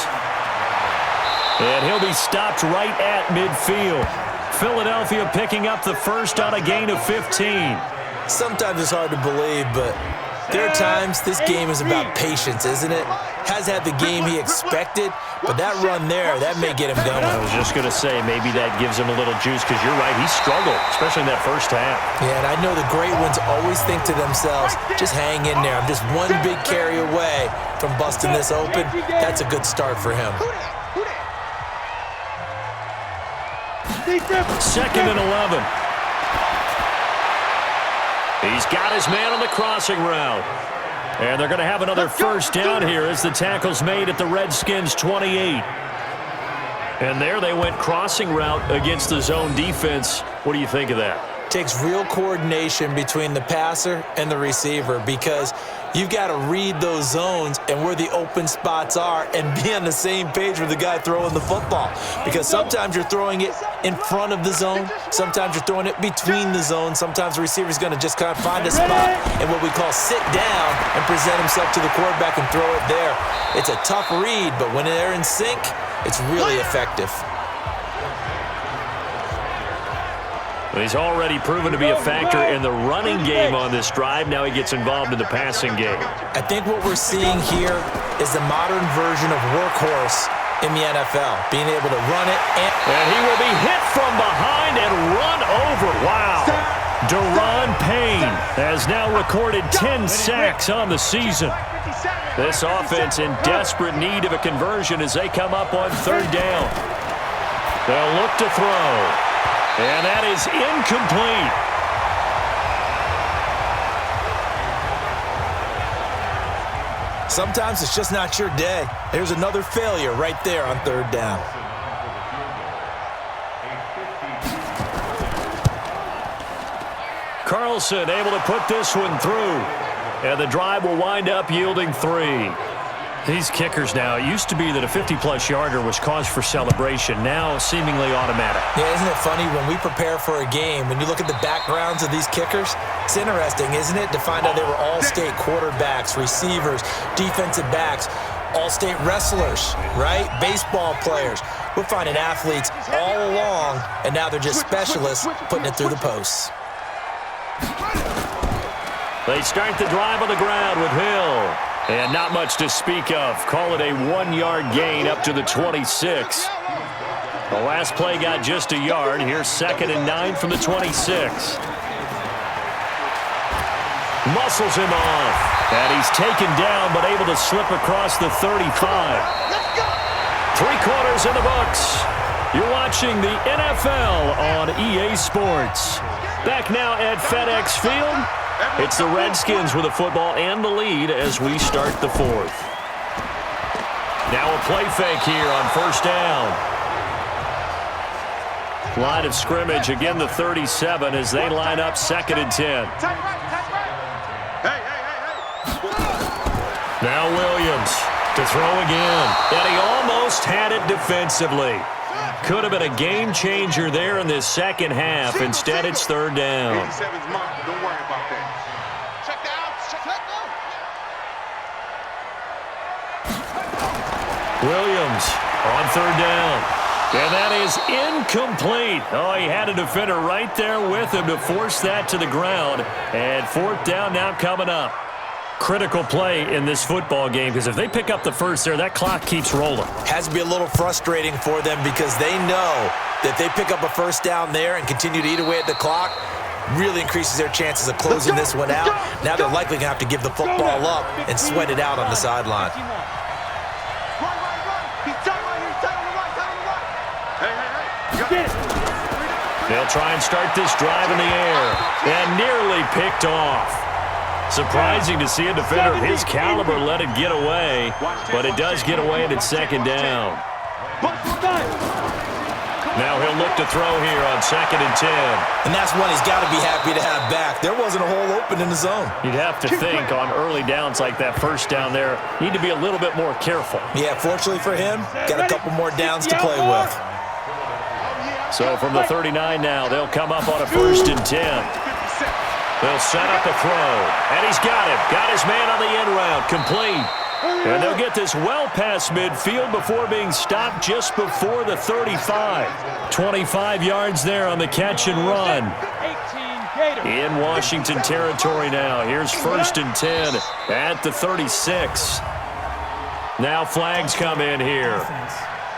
And he'll be stopped right at midfield. Philadelphia picking up the 1st on a gain of 15. Sometimes it's hard to believe, but there are times this game is about patience, isn't it? Has had the game he expected, but that run there, that may get him going. I was just going to say, maybe that gives him a little juice, because you're right, he struggled, especially in that 1st half. Yeah, and I know the great ones always think to themselves, just hang in there. I'm just one big carry away from busting this open. That's a good start for him. 2nd and 11. He's got his man on the crossing route. And they're going to have another 1st down here as the tackle's made at the Redskins 28. And there they went crossing route against the zone defense. What do you think of that? takes real coordination between the passer and the receiver because you've got to read those zones and where the open spots are and be on the same page with the guy throwing the football. Because sometimes you're throwing it in front of the zone. Sometimes you're throwing it between the zones. Sometimes the receiver's going to just kind of find a spot and what we call sit down and present himself to the quarterback and throw it there. It's a tough read, but when they're in sync, it's really effective. He's already proven to be a factor in the running game on this drive. Now he gets involved in the passing game. I think what we're seeing here is the modern version of workhorse in the NFL, being able to run it. And he will be hit from behind and run over. Wow. Deron Payne has now recorded 10 sacks on the season. This offense in desperate need of a conversion as they come up on third down. They'll look to throw. And that is incomplete. Sometimes it's just not your day. There's another failure right there on third down. Carlson able to put this one through. And the drive will wind up yielding 3. These kickers now, it used to be that a 50-plus yarder was cause for celebration. Now seemingly automatic. Yeah, isn't it funny when we prepare for a game, when you look at the backgrounds of these kickers, it's interesting, isn't it, to find out they were all-state quarterbacks, receivers, defensive backs, all-state wrestlers, right? Baseball players. We're finding athletes all along, and now they're just specialists putting it through the posts. They start the drive on the ground with Hill. And not much to speak of. Call it a 1-yard gain up to the 26. The last play got just a yard. Here's 2nd and 9 from the 26. Muscles him off. And he's taken down but able to slip across the 35. 3 quarters in the books. You're watching the NFL on EA Sports. Back now at FedEx Field. It's the Redskins with the football and the lead as we start the 4th. Now a play fake here on first down. Line of scrimmage, again the 37 as they line up 2nd and 10. Now Williams to throw again. And he almost had it defensively. Could have been a game changer there in this second half. Instead, it's third down. Don't worry about that. Check out. Williams on third down. And that is incomplete. Oh, he had a defender right there with him to force that to the ground. And 4th down now coming up. Critical play in this football game because if they pick up the first there, that clock keeps rolling. Has to be a little frustrating for them because they know that if they pick up a first down there and continue to eat away at the clock, really increases their chances of closing this one out. Now they're likely going to have to give the football up and sweat it out on the sideline. They'll try and start this drive in the air and nearly picked off. Surprising to see a defender of his caliber let it get away, but it does get away and it's 2nd down. Now he'll look to throw here on 2nd and 10. And that's one he's got to be happy to have back. There wasn't a hole open in the zone. You'd have to think on early downs like that first down there, need to be a little bit more careful. Yeah, fortunately for him, got a couple more downs to play with. So from the 39 now, they'll come up on a 1st and 10. They'll set up a throw, and he's got him. Got his man on the end route, complete. And they'll get this well past midfield before being stopped just before the 35. 25 yards there on the catch and run. In Washington territory now. Here's 1st and 10 at the 36. Now flags come in here.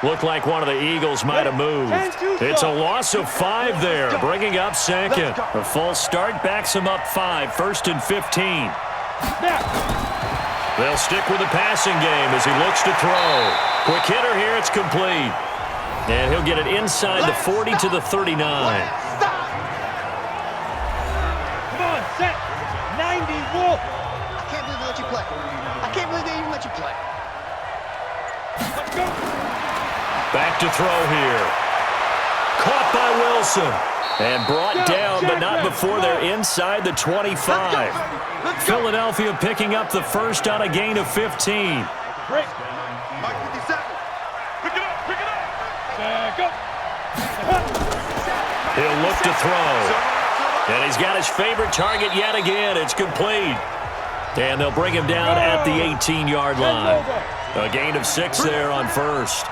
Looked like one of the Eagles might have moved. It's a loss of 5 there, bringing up 2nd. A false start backs him up 5, 1st and 15. They'll stick with the passing game as he looks to throw. Quick hitter here, it's complete. And he'll get it inside the 40 to the 39. Come on, set. 90, Wolf. I can't believe they let you play. I can't believe they even let you play. Let's go. Back to throw here. Caught by Wilson. And brought down, but not before they're inside the 25. Philadelphia picking up the first on a gain of 15. Break. Mike 57. Pick it up. Go. He'll look to throw. And he's got his favorite target yet again. It's complete. And they'll bring him down at the 18-yard line. A gain of 6 there on first.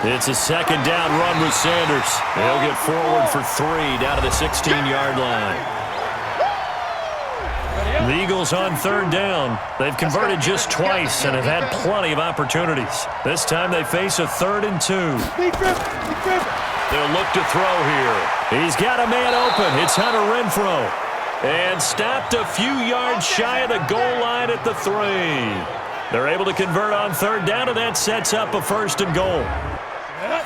It's a second down run with Sanders. They'll get forward for 3 down to the 16-yard line. The Eagles on third down. They've converted just twice and have had plenty of opportunities. This time they face a 3rd and 2. They'll look to throw here. He's got a man open. It's Hunter Renfrow. And stopped a few yards shy of the goal line at the 3. They're able to convert on third down, and that sets up a 1st and goal.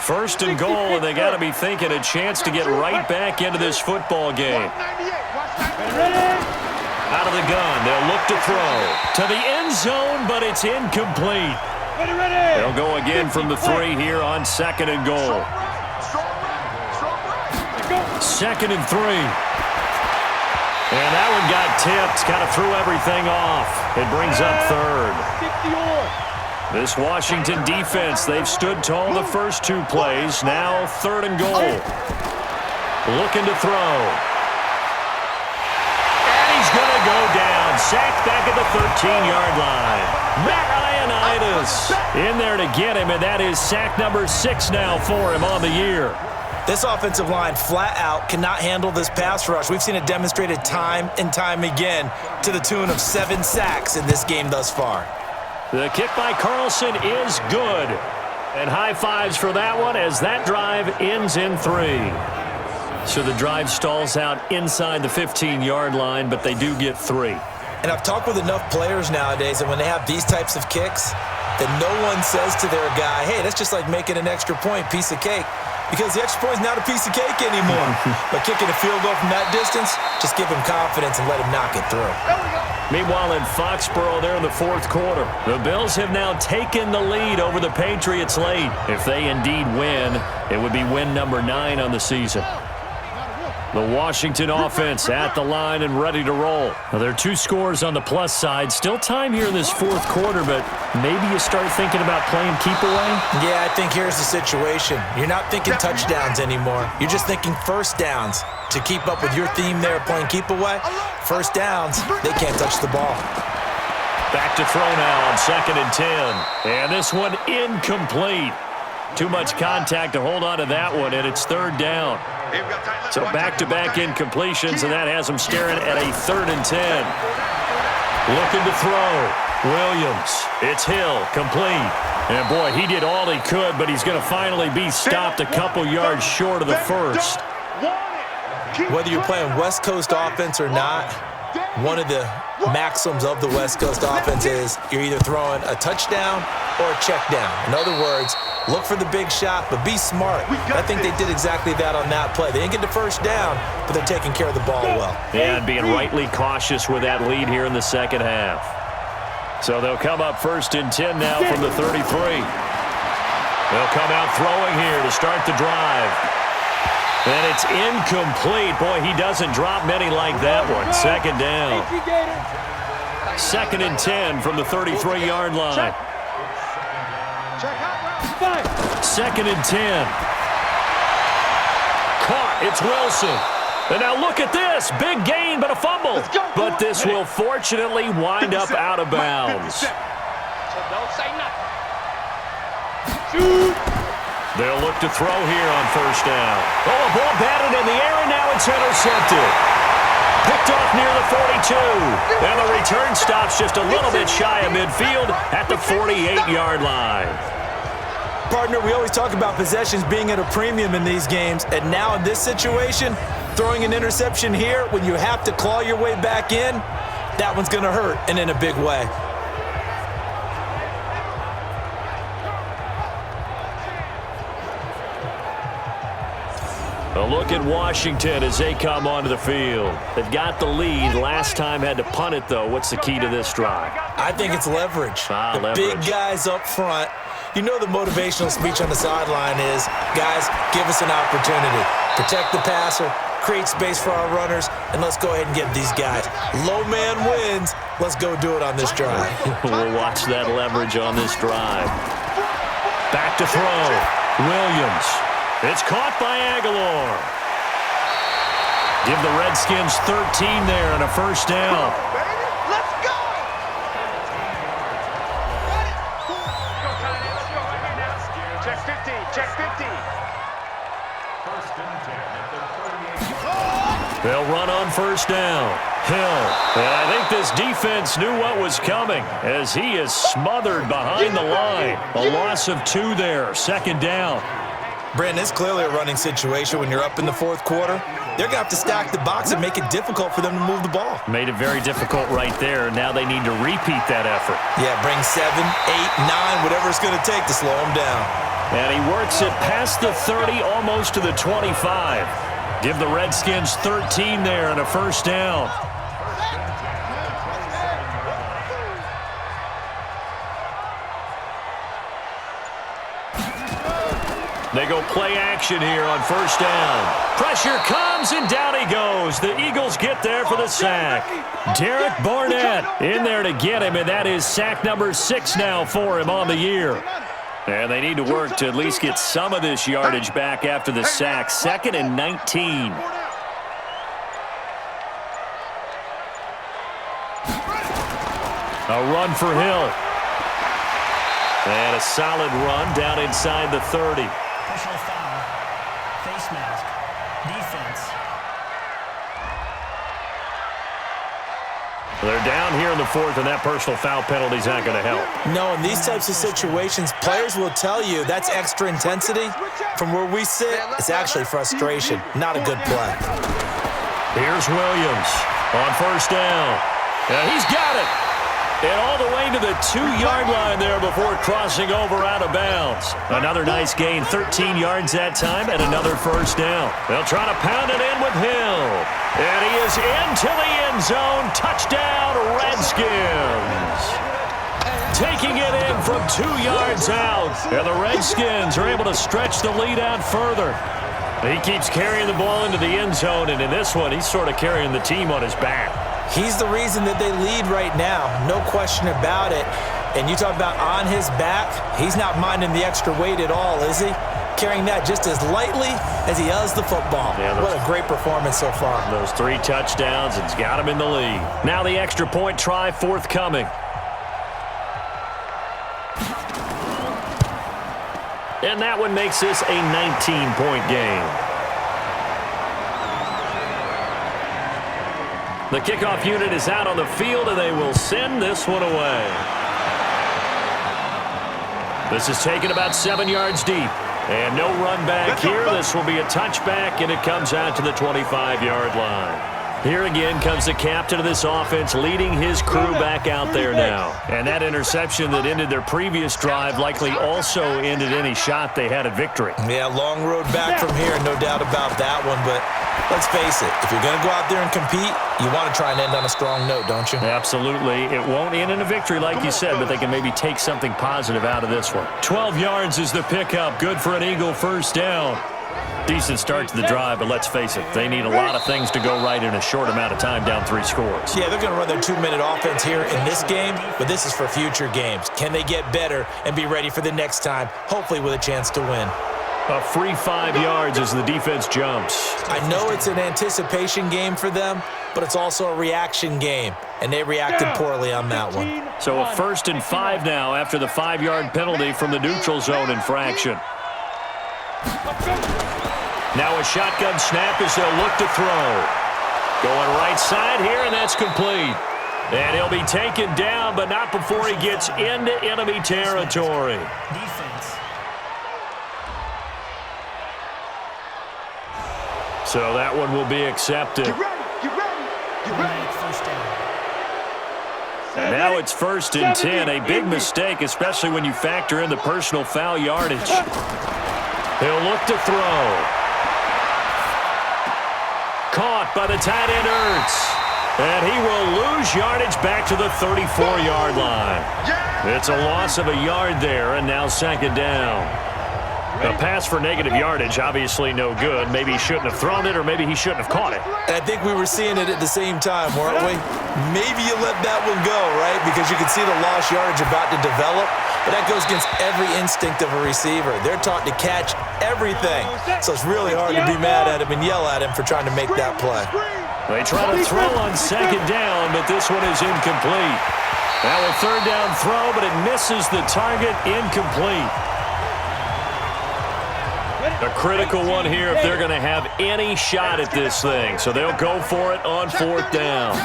1st and goal, and they got to be thinking a chance to get right back into this football game. Out of the gun, they'll look to throw. To the end zone, but it's incomplete. They'll go again from the 3 here on 2nd and goal. 2nd and 3. And that one got tipped, kind of threw everything off. It brings up 3rd. This Washington defense, they've stood tall the first 2 plays. Now 3rd and goal. Looking to throw. And he's going to go down. Sacked back at the 13-yard line. Matt Ioannidis in there to get him, and that is sack number 6 now for him on the year. This offensive line flat out cannot handle this pass rush. We've seen it demonstrated time and time again to the tune of 7 sacks in this game thus far. The kick by Carlson is good. And high fives for that one as that drive ends in 3. So the drive stalls out inside the 15-yard line, but they do get 3. And I've talked with enough players nowadays that when they have these types of kicks, that no one says to their guy, hey, that's just like making an extra point, piece of cake. Because the extra point is not a piece of cake anymore. But kicking a field goal from that distance, just give him confidence and let him knock it through. Meanwhile, in Foxborough, there in the 4th quarter, the Bills have now taken the lead over the Patriots late. If they indeed win, it would be win number 9 on the season. The Washington offense at the line and ready to roll. Now, there are 2 scores on the plus side. Still time here in this 4th quarter, but maybe you start thinking about playing keep away? Yeah, I think here's the situation. You're not thinking touchdowns anymore. You're just thinking first downs. To keep up with your theme there playing keep away, first downs, they can't touch the ball. Back to throw now on 2nd and 10. And this one incomplete. Too much contact to hold on to that one, and it's 3rd down. So back-to-back incompletions, and that has them staring at a 3rd and 10. Looking to throw. Williams. It's Hill. Complete. And, boy, he did all he could, but he's going to finally be stopped a couple yards short of the 1st. Whether you're playing West Coast offense or not, one of the maxims of the West Coast offense is you're either throwing a touchdown or a check down. In other words, look for the big shot, but be smart. I think they did exactly that on that play. They didn't get the first down, but they're taking care of the ball well. And being rightly cautious with that lead here in the second half. So they'll come up 1st and 10 now from the 33. They'll come out throwing here to start the drive. And it's incomplete. Boy, he doesn't drop many like that one. 2nd down. 2nd and 10 from the 33-yard line. 2nd and 10. Caught. It's Wilson. And now look at this. Big gain, but a fumble. But this will fortunately wind up out of bounds. Don't say nothing. They'll look to throw here on 1st down. Oh, a ball batted in the air, and now it's intercepted. Picked off near the 42. And the return stops just a little bit shy of midfield at the 48-yard line. Partner, we always talk about possessions being at a premium in these games, and now in this situation, throwing an interception here when you have to claw your way back in, that one's going to hurt, and in a big way. A look at Washington as they come onto the field. They've got the lead. Last time had to punt it, though. What's the key to this drive? I think it's leverage. Leverage. Big guys up front You know the motivational speech on the sideline is, guys, give us an opportunity. Protect the passer, create space for our runners, and let's go ahead and get these guys. Low man wins. Let's go do it on this drive. We'll watch that leverage on this drive. Back to throw. Williams. It's caught by Aguilar. Give the Redskins 13 there and a first down. Let's go! Check 50, check 50. They'll run on first down. Hill. And I think this defense knew what was coming as he is smothered behind the line. A loss of 2 there. Second down. Brandon, it's clearly a running situation when you're up in the fourth quarter. They're going to have to stack the box and make it difficult for them to move the ball. Made it very difficult right there. Now they need to repeat that effort. Yeah, bring 7, 8, 9, whatever it's going to take to slow them down. And he works it past the 30, almost to the 25. Give the Redskins 13 there and a first down. They go play action here on first down. Pressure comes, and down he goes. The Eagles get there for the sack. Derek Barnett in there to get him, and that is sack number 6 now for him on the year. And they need to work to at least get some of this yardage back after the sack. 2nd and 19. A run for Hill. And a solid run down inside the 30. Personal foul. Face mask. Defense. They're down here in the 4th, and that personal foul penalty is not going to help. No, in these types of situations, players will tell you that's extra intensity. From where we sit, it's actually frustration, not a good play. Here's Williams on first down. And he's got it. And all the way to the 2-yard line there before crossing over out of bounds. Another nice gain, 13 yards that time, and another first down. They'll try to pound it in with Hill. And he is into the end zone. Touchdown, Redskins. Taking it in from 2 yards out. And the Redskins are able to stretch the lead out further. He keeps carrying the ball into the end zone, and in this one, he's sort of carrying the team on his back. He's the reason that they lead right now, no question about it. And you talk about on his back, he's not minding the extra weight at all, is he? Carrying that just as lightly as he does the football. Yeah, what a great performance so far. Those 3 touchdowns, it's got him in the lead. Now the extra point try forthcoming. And that one makes this a 19-point game. The kickoff unit is out on the field, and they will send this one away. This is taken about 7 yards deep. And no run back here. This will be a touchback, and it comes out to the 25-yard line. Here again comes the captain of this offense leading his crew back out there now. And that interception that ended their previous drive likely also ended any shot they had at victory. Yeah, long road back from here, no doubt about that one. But let's face it, if you're going to go out there and compete, you want to try and end on a strong note, don't you? Absolutely. It won't end in a victory like you said, but they can maybe take something positive out of this one. 12 yards is the pickup. Good for an Eagle first down. Decent start to the drive, but let's face it, they need a lot of things to go right in a short amount of time, down 3 scores. Yeah, they're going to run their 2-minute offense here in this game, but this is for future games. Can they get better and be ready for the next time, hopefully with a chance to win? A free 5 yards as the defense jumps. I know it's an anticipation game for them, but it's also a reaction game, and they reacted poorly on that one. So a 1st and 5 now after the 5-yard penalty from the neutral zone infraction. Now a shotgun snap as they'll look to throw. Going right side here, and that's complete. And he'll be taken down, but not before he gets into enemy territory. Defense. So that one will be accepted. Get ready. First down. And now it's 1st and 10. A big mistake, especially when you factor in the personal foul yardage. He'll look to throw. Caught by the tight end, Ertz. And he will lose yardage back to the 34-yard line. It's a loss of a yard there, and now second down. A pass for negative yardage, obviously no good. Maybe he shouldn't have thrown it, or maybe he shouldn't have caught it. I think we were seeing it at the same time, weren't we? Maybe you let that one go, right? Because you can see the lost yardage about to develop. But that goes against every instinct of a receiver. They're taught to catch everything. So it's really hard to be mad at him and yell at him for trying to make that play. They try to throw on second down, but this one is incomplete. Now a third down throw, but it misses the target, incomplete. A critical one here if they're going to have any shot at this thing. So they'll go for it on fourth down.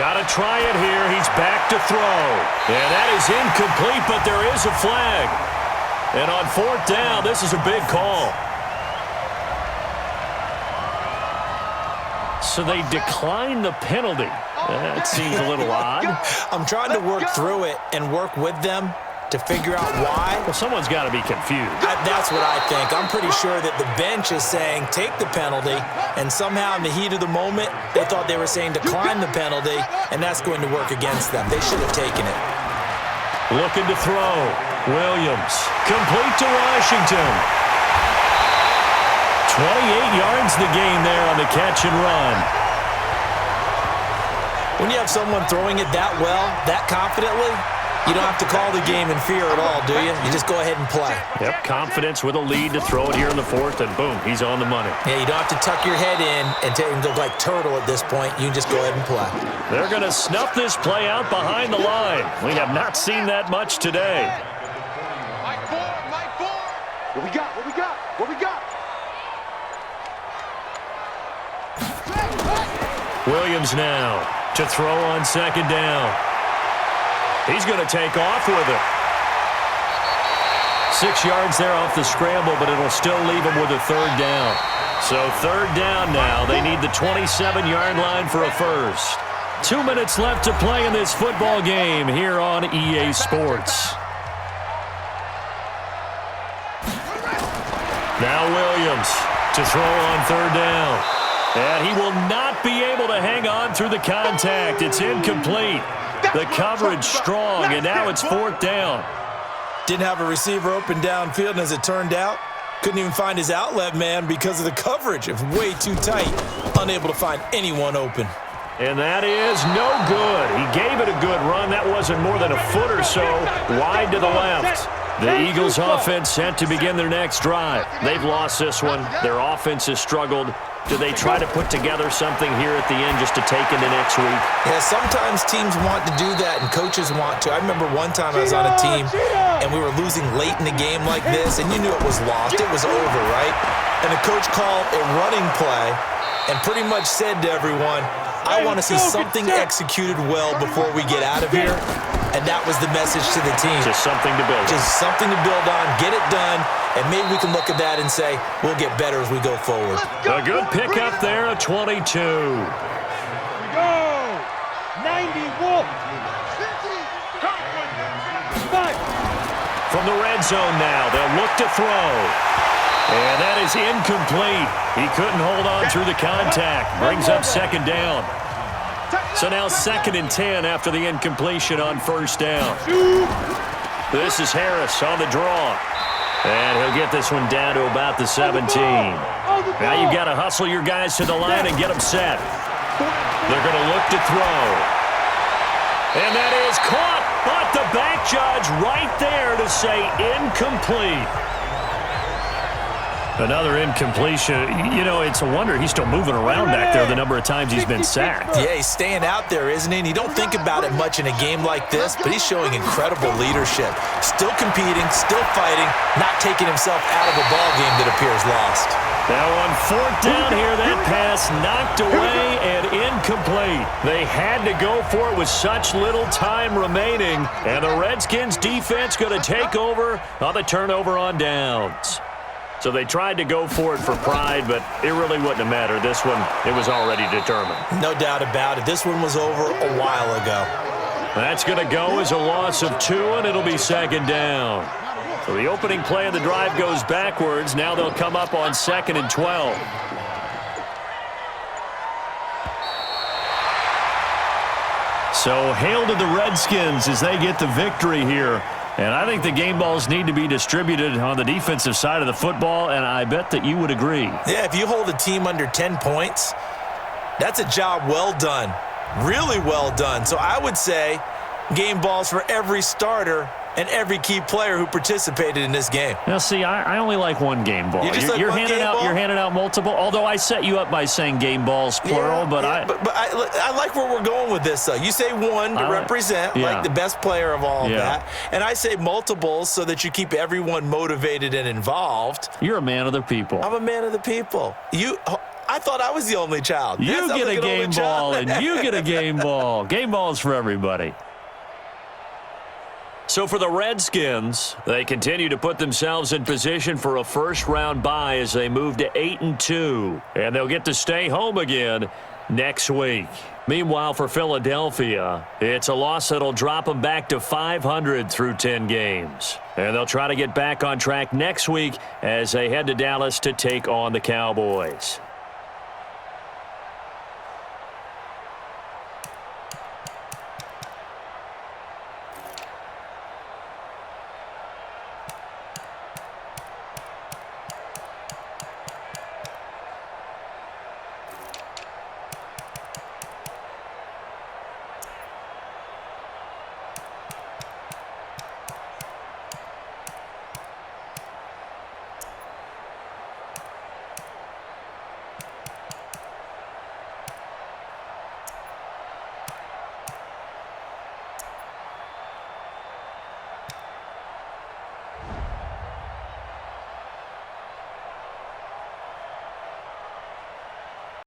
Got to try it here. He's back to throw. And that is incomplete, but there is a flag. And on fourth down, this is a big call. So they decline the penalty. That seems a little odd. I'm trying to work through it and work with them to figure out why. Well, someone's got to be confused. That's what I think. I'm pretty sure that the bench is saying take the penalty, and somehow in the heat of the moment, they thought they were saying decline the penalty, and that's going to work against them. They should have taken it. Looking to throw. Williams. Complete to Washington. 28 yards the gain there on the catch and run. When you have someone throwing it that well, that confidently, you don't have to call the game in fear at all, do you? You just go ahead and play. Yep, confidence with a lead to throw it here in the fourth, and boom, he's on the money. Yeah, you don't have to tuck your head in and go like turtle at this point. You just go ahead and play. They're going to snuff this play out behind the line. We have not seen that much today. Mike four. What we got? Williams now to throw on second down. He's going to take off with it. 6 yards there off the scramble, but it'll still leave him with a third down. So third down now. They need the 27-yard line for a first. 2 minutes left to play in this football game here on EA Sports. Now Williams to throw on third down. And he will not be able to hang on through the contact. It's incomplete. The coverage strong, and now it's fourth down. Didn't have a receiver open downfield, and as it turned out, couldn't even find his outlet man because of the coverage. It was way too tight. Unable to find anyone open. And that is no good. He gave it a good run. That wasn't more than a foot or so wide to the left. The Eagles offense set to begin their next drive. They've lost this one. Their offense has struggled. Do they try to put together something here at the end just to take into next week? Yeah, sometimes teams want to do that and coaches want to. I remember one time I was on a team and we were losing late in the game like this, and you knew it was lost. It was over, right? And the coach called a running play and pretty much said to everyone, I want to see something executed well before we get out of here. And that was the message to the team. Just something to build on. Just something to build on, get it done, and maybe we can look at that and say, we'll get better as we go forward. A good pickup there, a 22. Go! 90 Wolf! From the red zone now, they'll look to throw. And that is incomplete. He couldn't hold on through the contact. Brings up second down. So now 2nd and 10 after the incompletion on first down. This is Harris on the draw. And he'll get this one down to about the 17. Now you've got to hustle your guys to the line and get them set. They're going to look to throw. And that is caught, but the back judge right there to say incomplete. Another incompletion. You know, it's a wonder he's still moving around back there the number of times he's been sacked. Yeah, he's staying out there, isn't he? And you don't think about it much in a game like this, but he's showing incredible leadership. Still competing, still fighting, not taking himself out of a ball game that appears lost. Now on fourth down here, that pass knocked away and incomplete. They had to go for it with such little time remaining, and the Redskins defense going to take over on the turnover on downs. So they tried to go for it for pride, but it really wouldn't have mattered. This one, it was already determined. No doubt about it. This one was over a while ago. That's going to go as a loss of 2, and it'll be second down. So the opening play of the drive goes backwards. Now they'll come up on 2nd and 12. So hail to the Redskins as they get the victory here. And I think the game balls need to be distributed on the defensive side of the football, and I bet that you would agree. Yeah, if you hold a team under 10 points, that's a job well done, really well done. So I would say game balls for every starter and every key player who participated in this game. Now, see, I only like one game ball. You're handing out multiple. Although I set you up by saying game balls plural, but I like where we're going with this. Though you say one to represent like the best player of all of that, and I say multiples so that you keep everyone motivated and involved. You're a man of the people. I'm a man of the people. I thought I was the only child. You get a game ball, and you get a game ball. Game balls for everybody. So for the Redskins, they continue to put themselves in position for a first-round bye as they move to 8-2. And they'll get to stay home again next week. Meanwhile, for Philadelphia, it's a loss that'll drop them back to 500 through 10 games. And they'll try to get back on track next week as they head to Dallas to take on the Cowboys.